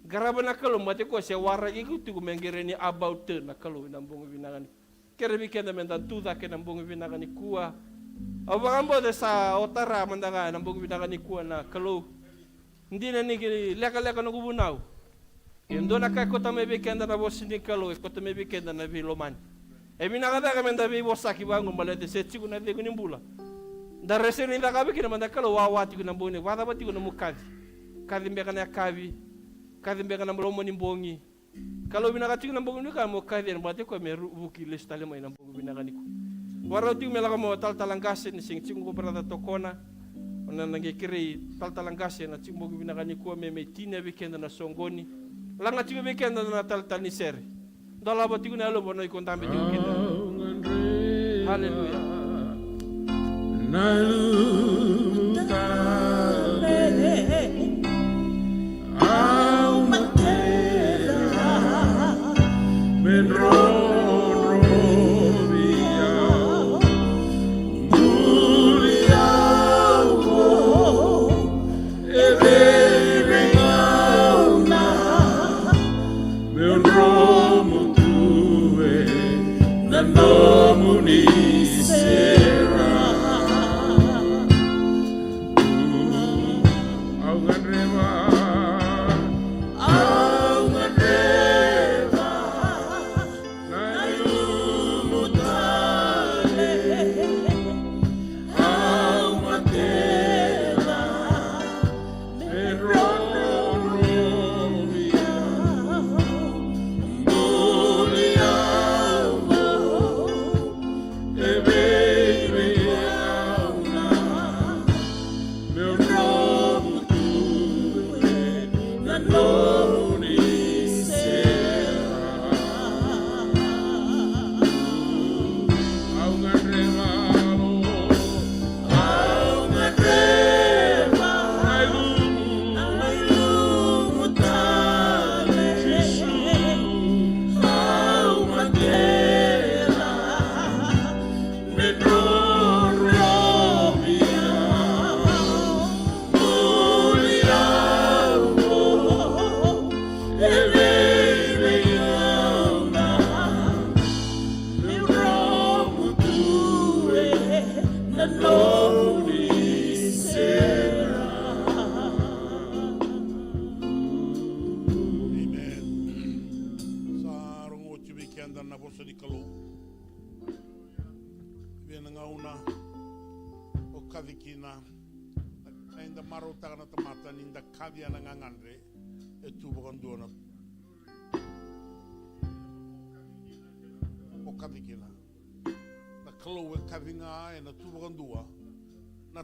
Garaba na kalo mate ko se wara iku tu ko mengere ni about na kalo na bongo binagani. Kere bi kenda men dan tuda ke na bongo binagani kuwa. Abagambo de sa otara mandanga na bongo binagani kuwa na kalo. Hindi na ni leka-leka no gubunaw. Yendo na ka ko tame bi kenda na bosi ni kalo ko tame bi kenda na bi loman. E binagada ka men da bi bosaki bango malete se chiku na de ko nimbula. Dari sini dah kami kena mandang kalau wawati kuna bone, wada bati kuna mukadi, kadi mbeka na kavi, kadhi mbeka na mlomo ni mbongi. Kalau binakati na mbongi ka mo kadhi na bate ko me buki listale mo ina mbongi binakani ko. Waro ti mela mo tal-talangkase ni sing ko perata tokona. Ona nangekiri tal-talangkase na ti mbongi binakani ko me tina weekend na songoni. Langa ti weekend na tal-tani seri. Dala ba ti ko na lo bono ikontambe ti weekend. Hallelujah.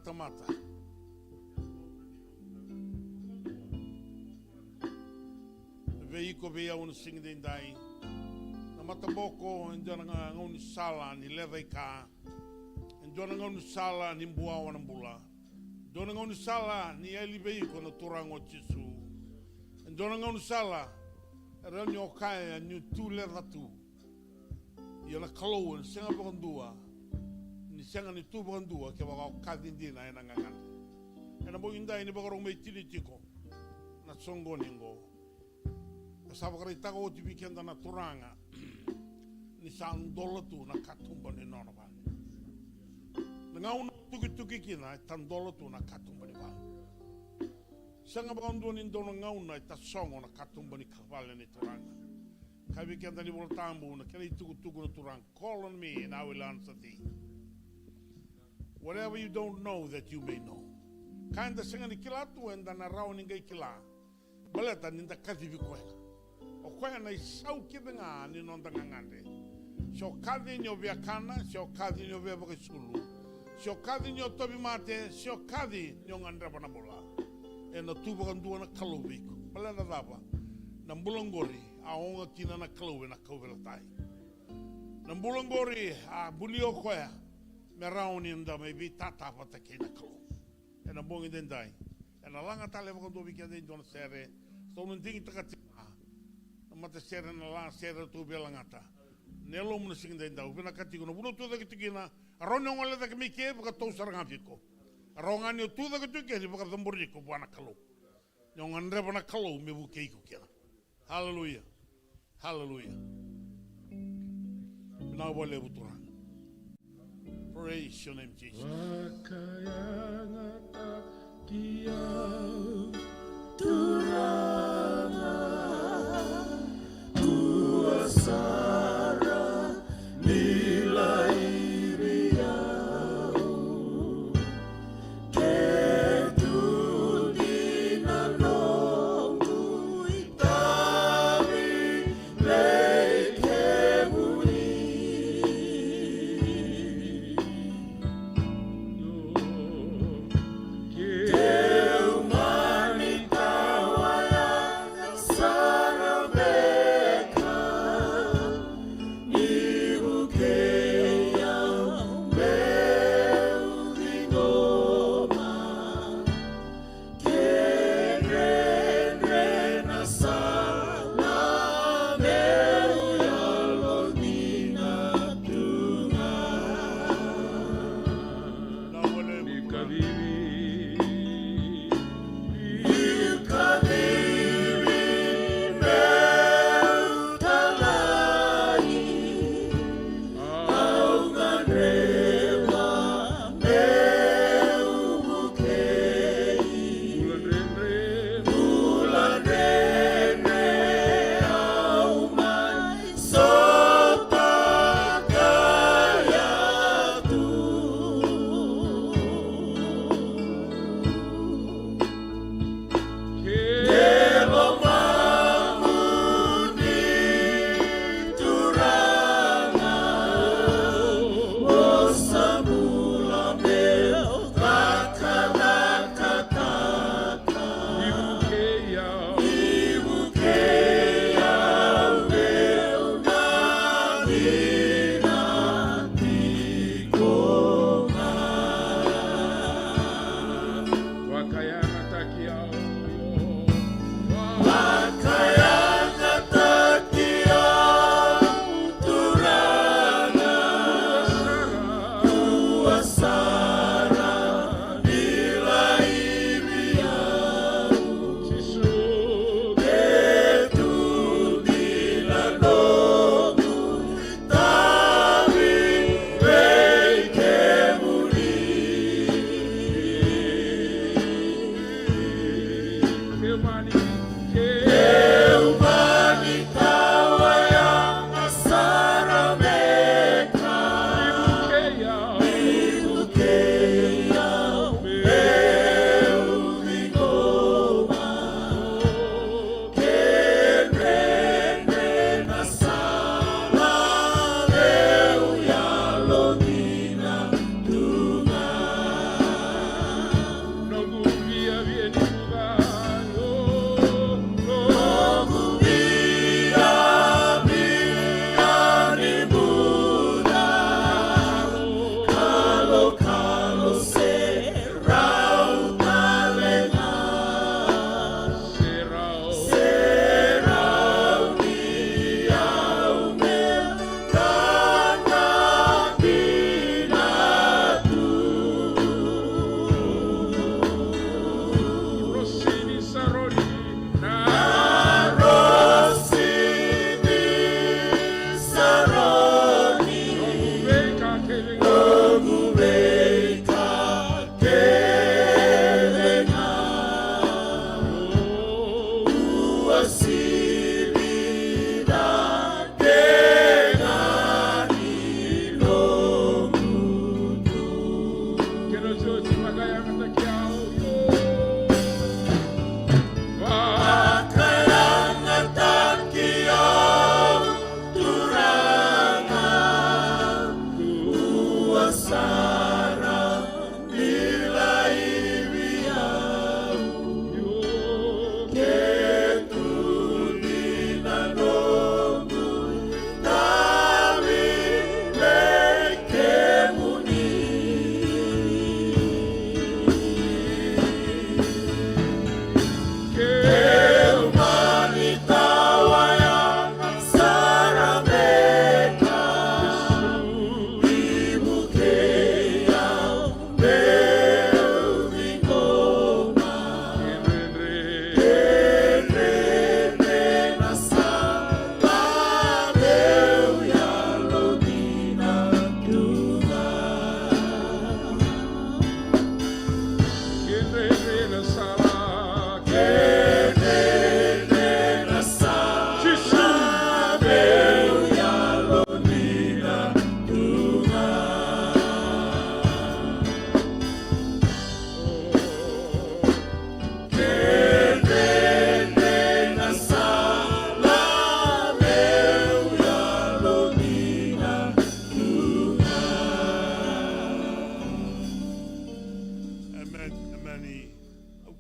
Tamata. Veiko vea un sing den dai. Na mataboko ndona ngoni sala ni leva ka. Ndona ngoni sala ni mbua wana mbula. Ndona ngoni sala ni eli veiko na turango chisu. Ndona ngoni sala ranyo kaya ni tu leva tu. Yona kalo singa bondua. Ni sanga ni tu bondua ke wa kadindina ina ngangan. Ena bo inda ini bagaro me tiko. Na songo ningo. Saba kare tago o weekend na turanga. Ni san dola tu na katumba ni nono ba. Nga una tuki kina tan dola tu na katumba ni ba. Sanga bagando ni dono nga una ta songo na katumba ni kavale ni turanga. Ka weekend ni voltambu na kali tuku na turanga. Call on me and I will answer thee. Whatever you don't know that you may know. Kanda sanga ni kila tu enda na rao ni ngai kila. Baleta ninda kazi vikoela. O koe na isau kibenga ni nonda ngangande. Sio kazi nyo via kana, sio kazi nyo via bakisulu. Sio kazi nyo tobi mate, sio kazi nyo ngandra pana bola. E na tuba kandua na kalubiko. Baleta daba. Na mbulangori, a onga kina na kaluwe na kauvela tai. Na mbulangori, a bulio koea. Me rauni nda me vi tata pata kina kalu. E na bongi den dai. E na langa tale wakando wiki den dona sere. Sto nun dingi takati. Mata sere na la sere tu belangata. Nelo mun sing den dau. Bina kati kono buno tu da kitikina. Arono ngale da kemike baka to saranga fiko. Arongani tu da kitikina baka zamburiko buana kalu. Nyongan re bana kalu me bu keiko kena. Hallelujah. Hallelujah. Bina wale buturan. Praise your name, Jesus.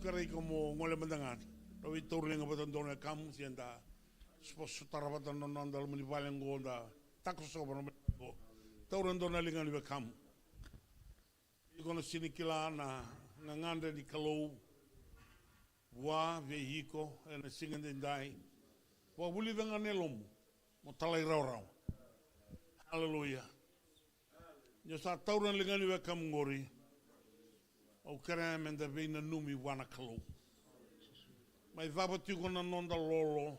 karai como ngole mandangan. Tawi turling abatan dona kamu sienda. Spos tarabatan non dal muni valengo da takoso bono. Tauran dona lingan libe kamu. Ikono sini kila na ngangande di kalau wa vehico ena singan dai. Wa buli dengan nelom. Mo talai rau. Haleluya. Nyo sa tauran lingan libe kamu ngori. O kere menda veina numi wana kalau. Mai vapa tiko na nonda lolo.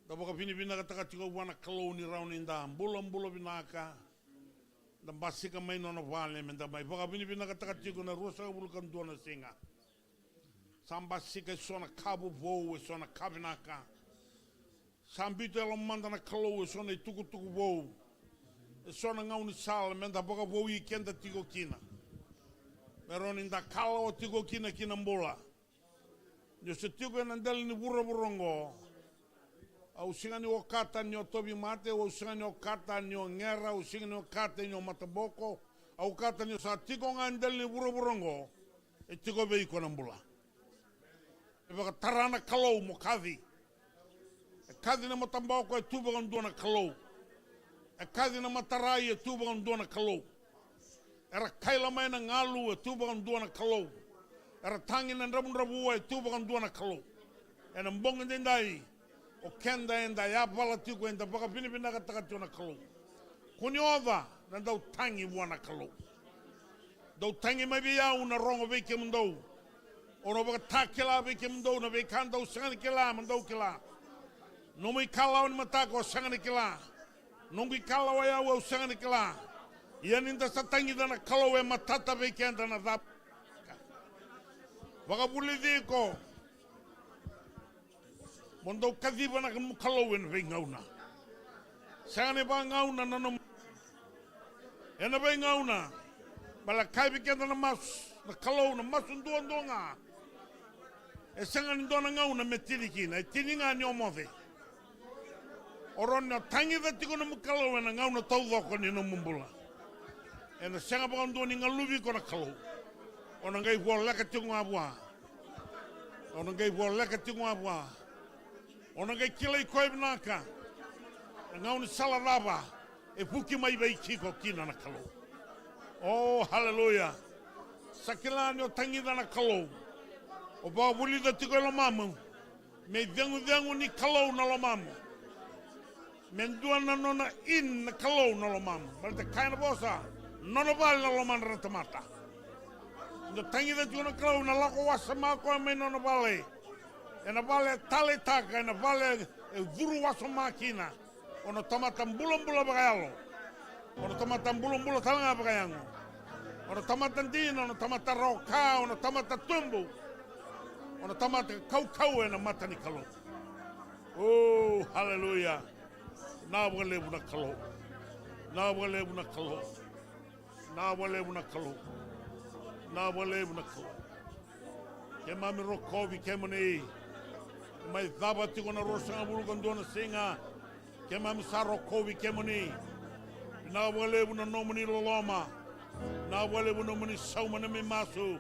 Da boka pini binaka taka tiko wana kalau ni rau ninda. Mbula binaka. Da basika mai nona vale menda mai. Boka pini binaka taka tiko na rosa bulukan duana singa. Sambasika sona kabu vou e sona kabinaka. Sambito ela manda na kalau e sona tuku vou. E sona ngauni sala menda boka vou i kenda tiko kina. Meron inda kala o tiko kina mbola. Nyo se tiko nandali ni burongo. Au singa ni okata nyo tobi mate, au singa ni okata nyo ngera, au singa ni okata nyo mataboko, au kata nyo sa tiko ngandali ni burongo. E tiko beiko na mbola. E baka tarana kalau mo kathi. E kathi na matamboko e tuba kandona kalau. E kathi na matarai e tuba kandona kalau. Era kaila mai na ngalu e tuba kandona kalau. Era tangi na rabu e tuba kandona kalau. E na mbonga dendai o kenda enda ya pala tiko enda baka pini ka takationa kalau. Kuni ova na dau tangi wana kalau. Dau tangi mai bia una rongo veke mundou. Ono baka takela veke mundou na veke andau sangani kila mundou kila. Nomi kala on matako sangani kila. Nongi kala wa ya wa sangani kila. Ian inda sa tangi dana kalau e matata veke anda na dhap. Baka buli diko. Mondou kadhiba na kamu kalau en vei ngauna. Sangani ba ngauna na no. Ena vei ngauna. Bala kai veke anda na mas. Na kalau na mas unduanga. E sangani dona ngauna me tirikina. E tiringa ni omove. Oron na tangi da tiko na kalau na ngauna tau dhoko ni no mumbula. E na sanga baka unduani ngalubi ko na kalau. Ona ngai vo leka tingu abua. Ona ngai vo leka tingu abua. Ona ngai kila koi binaka. Ngauni sala raba. E puki mai bai kiko kina na kalau. Oh, hallelujah. Sakilani o tangi na kalau. O ba buli da tiko lo mamu. Me dengu ni kalau na lo mamu. Mendua na nona in na kalau na lo mamu. Berarti kaina bosa. Nona bali na lo man ratamata. No tangi da tiko na kalau na lako wasama ko me nona bali. E na vale tale taka, e na vale vuru waso makina. Ono tamata mbula bagayalo. Ono tamata mbula talanga bagayango. Ono tamata dino, ono tamata roka, ono tamata tumbu. Ono tamata kau e na mata ni kalo. Oh, hallelujah. Na walebu na kalo. Na walebu na kalo. Na walebu na kalo. Na walebu na kalo. Ke mami rokovi ke moni. Mai dhaba tiko na rosa bulu kandona singa. Ke mami saro kovi ke moni. Na walebu na nomani loloma. Na walebu na mani sauma na mimasu.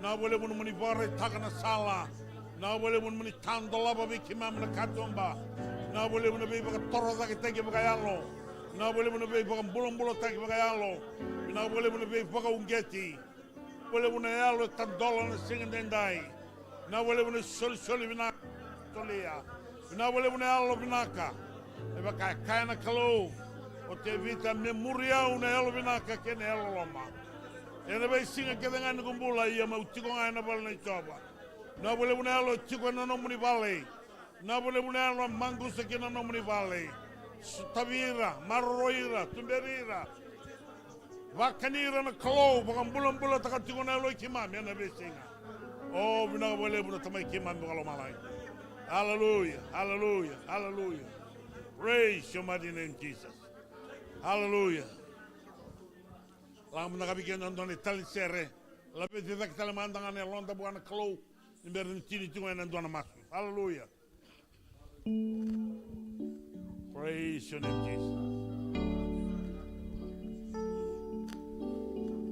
Na walebu na mani vare taka na sala. Na walebu na mani tandolaba biki mami na katomba. Na walebu na bika toro taki teki baka yalo. Na walebu na bika mbulo taki baka yalo. Na walebu na bika ungeti. Walebu na yalo tandola na singa dendai. Na walebu na soli binaka. Tolia. Na wale muna alo binaka. E baka kaina kalau. O te vita memoria una alo binaka kene alo loma. E na bai singa ke dengan kumbula ia mau tiko ngai na bala na choba. Na wale muna alo tiko na nomuni vale. Na wale muna alo mangu se ke na nomuni vale. Tavira, marroira, tumberira. Vakanira na kalau baka mbula taka tiko na alo ikimami na bai singa. Oh bina wale muna tamai kimami kalau malai. Hallelujah, hallelujah, hallelujah. Praise your mighty name, Jesus. Hallelujah. Lang menakabikin nonton itali sere. Labi tidak kita lemandang ane lonta bukan kalau nimberin cini cuma nonton masuk. Hallelujah. Praise your name, Jesus.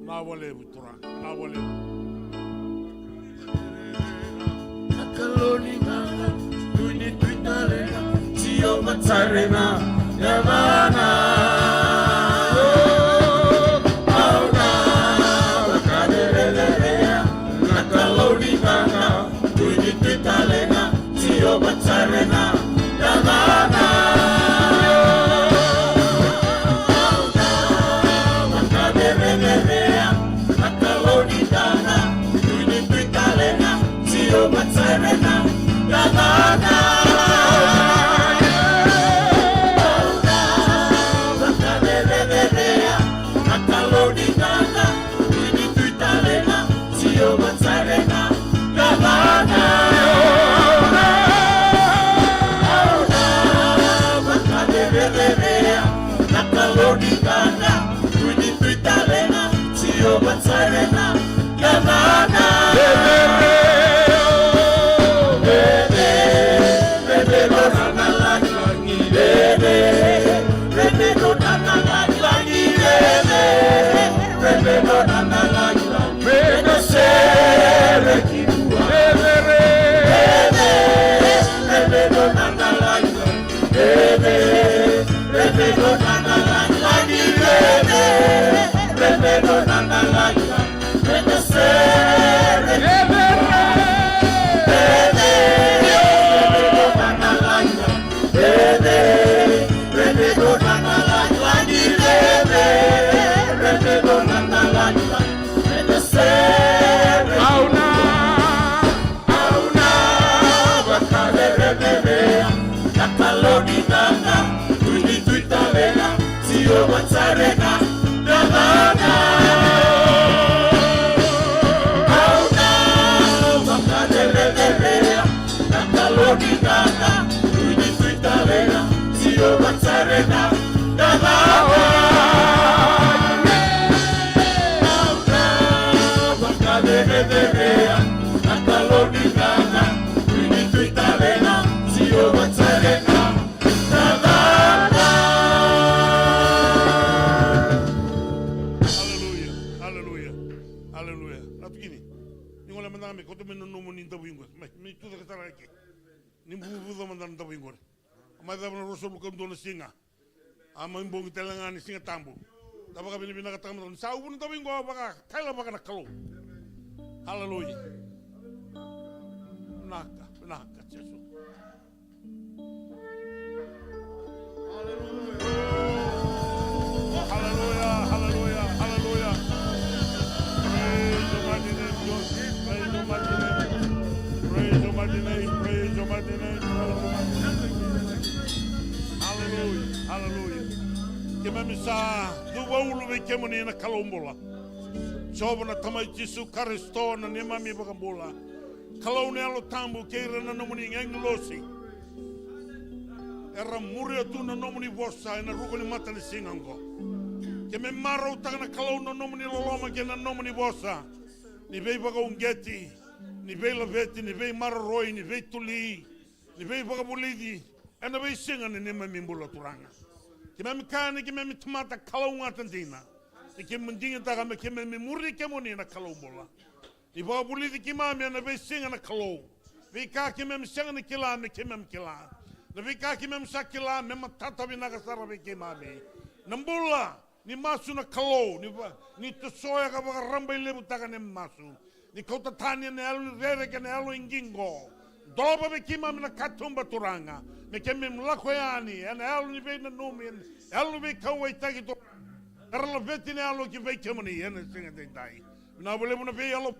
Na boleh putra, na boleh. nakaloningana Tuini tuitalena Tio matarena Yavana Auna Wakadererea Nakaloningana Tuini tuitalena Tio matarena Yavana Matarena, Yavana, Macaderea, Macalonigana, Tuitalena, Tio Matarena, Yavana, Macaderea, Macalonigana, Tuitalena, Tio Matarena, Yavana. Matarena, Yavana, Auna, Macaderea, Nakalonigana, Tuitalena, Tio Matarena, Yavana, Auna, Macaderea, Nakalonigana, Tuitalena, Tio Matarena, singa ama imbong telangani singa tambu tapa kami bina katang sa ubun tabi ngo baka tela baka nakalo haleluya naka Yesus haleluya praise your mighty name Jesus praise your mighty name hallelujah kema misa duwa ulu be kemuni na kalombola soba na tamai Yesu Kristo na nema mi bagambola kalone alo tambu keira na nomuni ngenglosi era muria tu na nomuni vosa na ruko ni mata ni singango kema maro tagna kalona nomuni loloma ke na nomuni vosa ni be baga ungeti ni be laveti ni be marroi ni be tuli ni be baga bolidi ana be singa ni nema mi mbola turanga kema kani kema tomata kalonga tandina kema ndinga taga me kema muri kemoni na kalombola ni ba bolidi kema me na be singa na kalo be ka kema singa na kila me kema kila na be ka kema sakila me matata bina kasara be kema me nambola ni masu na kalo ni to soya ka ba ramba lebu taga ne masu ni kota tania ne alu rere ke ne alu ingingo doba be kima me na katumba turanga me keme mlako yani ene alu ni be na nomi alu be kawai tagi to karla veti ne alu ki be kemani ene singa dai na bole mo na be alu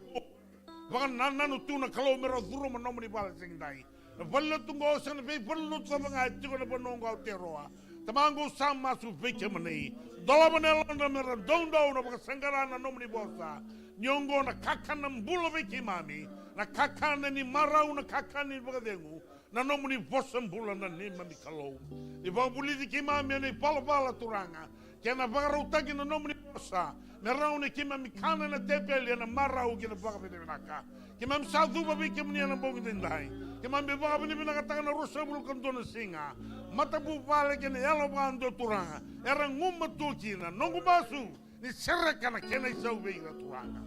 bagan nanu tu na kalo me ro duro mo nomi bala singa dai Valla tungo sana be valla tu banga tiko na bonongo teroa tamango sama su be kemani dola manela na me dondo na baka sangara na nomi bosa nyongo na kakana mbulo be kimami na kakana ni marau na kakana ni bagadengu na nomuni vosa mbula na nema mi kalau ni babuli di kimami ni pala turanga kena bagarau tagi na nomuni vosa na rauni kimami kana na tepeli na marau kina bagabene naka kimam sadu babi kimni na bongi dindai kimam be bagabene binaka tagna rosa bulu kantona singa mata bu vale kena yalo bando turanga era ngumma tukina nongu basu ni sereka na kena isau be turanga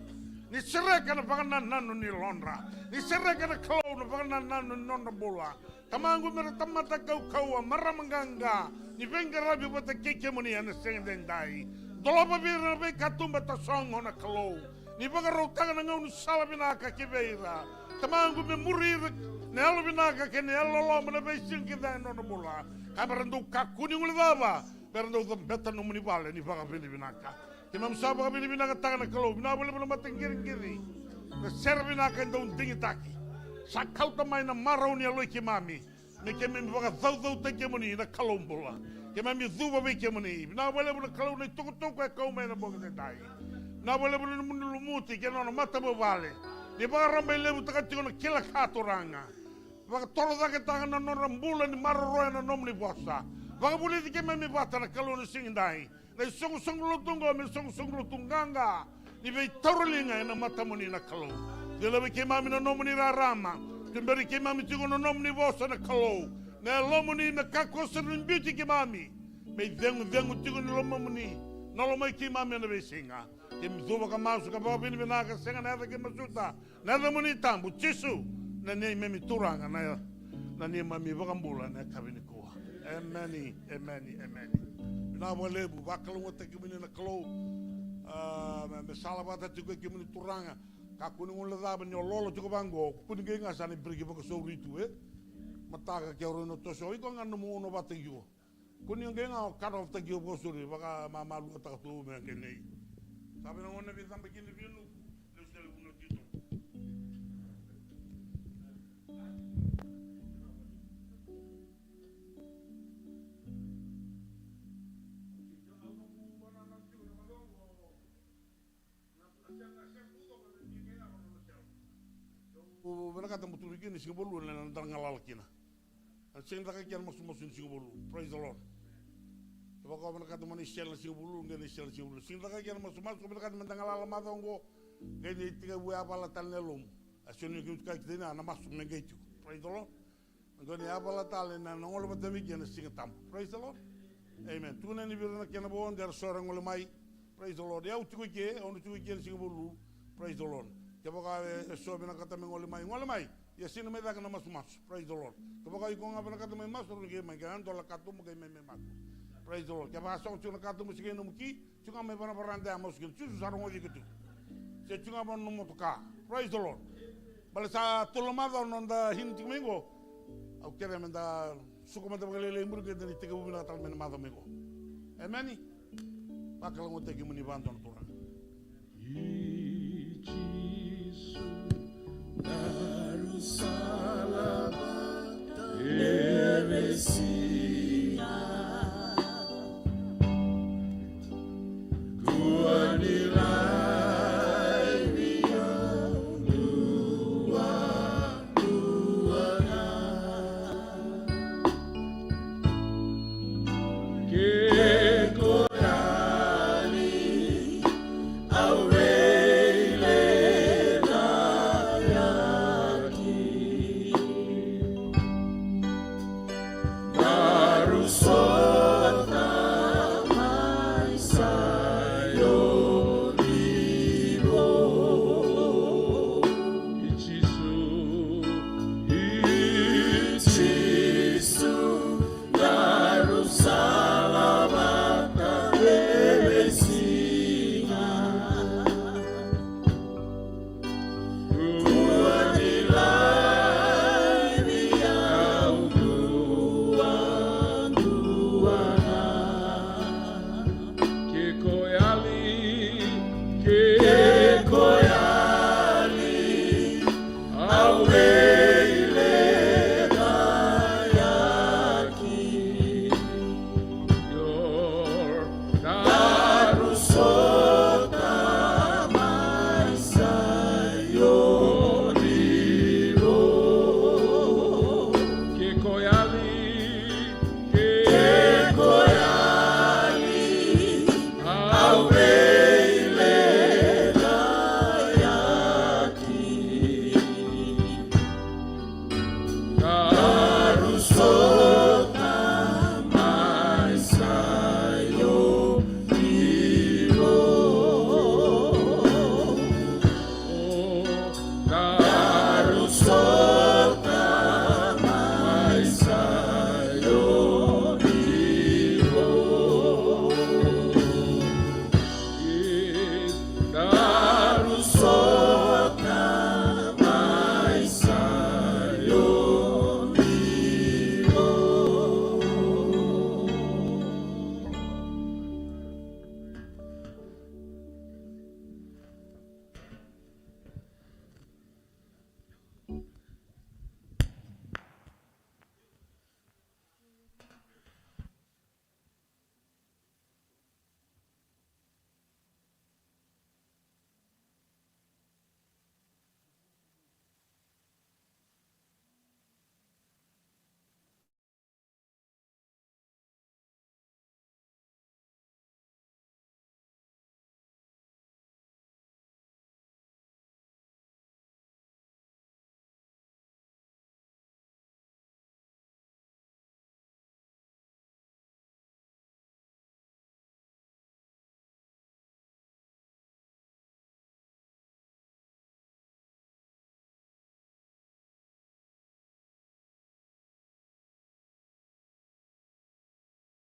Ni sereka na panganan nanu ni lonra. Ni sereka na kalau na panganan nanu ni nonda bola. Tamangu mera tamata kau maramanganga. Ni venga rabi bata keke muni ana sengdendai. Dolopa bira be katumba ta song ona kalau. Ni baga rotanga na ngau sala binaka kibeira. Tamangu me murir ne alo binaka ke ne alo lo mana be sinki da nonda bola. Kabarando kakuni ngulava. Berando beta no muni vale ni baga binaka. Kimam saba kami binaka tangan kalau bina boleh belum batang kiri. Ser binaka ndong tingi taki. Sakau tamai na marau ni aloi kimami. Me kemi baga zau te kemuni na kalau bola. Kemami zuba be kemuni. Bina boleh belum kalau ni tuku kau mai na boga dai. Na boleh belum mundu lumuti kena na mata mo vale. Ni baga rambai lebu taka tiko na kila katoranga. Baga tolo taka tangan na no rambula ni marau roya na nomni bosa. Baga boleh kemami bata na kalau ni singindai. Na song lutungo me song lutunganga ni be torolinga na mata moni na kalau de la ke mami na nomni rama timberi ke mami tigo no nomni vosa na kalau na lomoni na kako serin beauty ke mami me dengu tigo no lomoni na lomai ke mami na be singa ke mzuba ka masu ka ba bini na ka senga na ke masuta na lomoni tambu chisu na ne me turanga na ne mami bakambula na kabini ko amen. Na boleh buka kalau ngotek kemana nak kalau, misalnya pada juga kemana turanga, kaku ni ngula dah benyolol juga banggo, kuning geng asal pergi pakai sori tu, mata kaki orang itu sori kau ngan nemu ono batik juga, kuning geng au karo batik juga pakai sori, pakai mama lu tak tu mungkin ni, tapi orang ni bisa begini begini, lu selalu guna gitu. Mereka tak betul begini Singapura dan antara ngalal kina. Sing tak kian masuk Singapura. Praise the Lord. Sebab kau mereka tu manusia Singapura, dia manusia Singapura. Sing tak kian masuk mereka tu ngalal mata ongo. Gini tiga buah apa latar nelum. Asyik ni kita kita na masuk mengeju. Praise the Lord. Gini apa latar na nongol betul begini Singapura. Praise the Lord. Amen. Tu ni biar nak kian bawa dia seorang oleh mai. Praise the Lord. Ya utuh ke, orang utuh ke Singapura. Praise the Lord. Kapag sobi na kata ngole mai ya sino me da kana mas praise the Lord kapag ko nga na kata may mas ro ge mai gan dola katu mo ge mai mas praise the Lord kapag song chuna katu mo sige no muki chunga me bana baranda mo sige chu saro ngo gitu se chunga bon no motoka praise the Lord bala sa tulomado non da hinti mengo au kere men da suko mata bagale mbur ge ni tege bubina tal men mado mengo amen bakal ngote ge muni bandon turan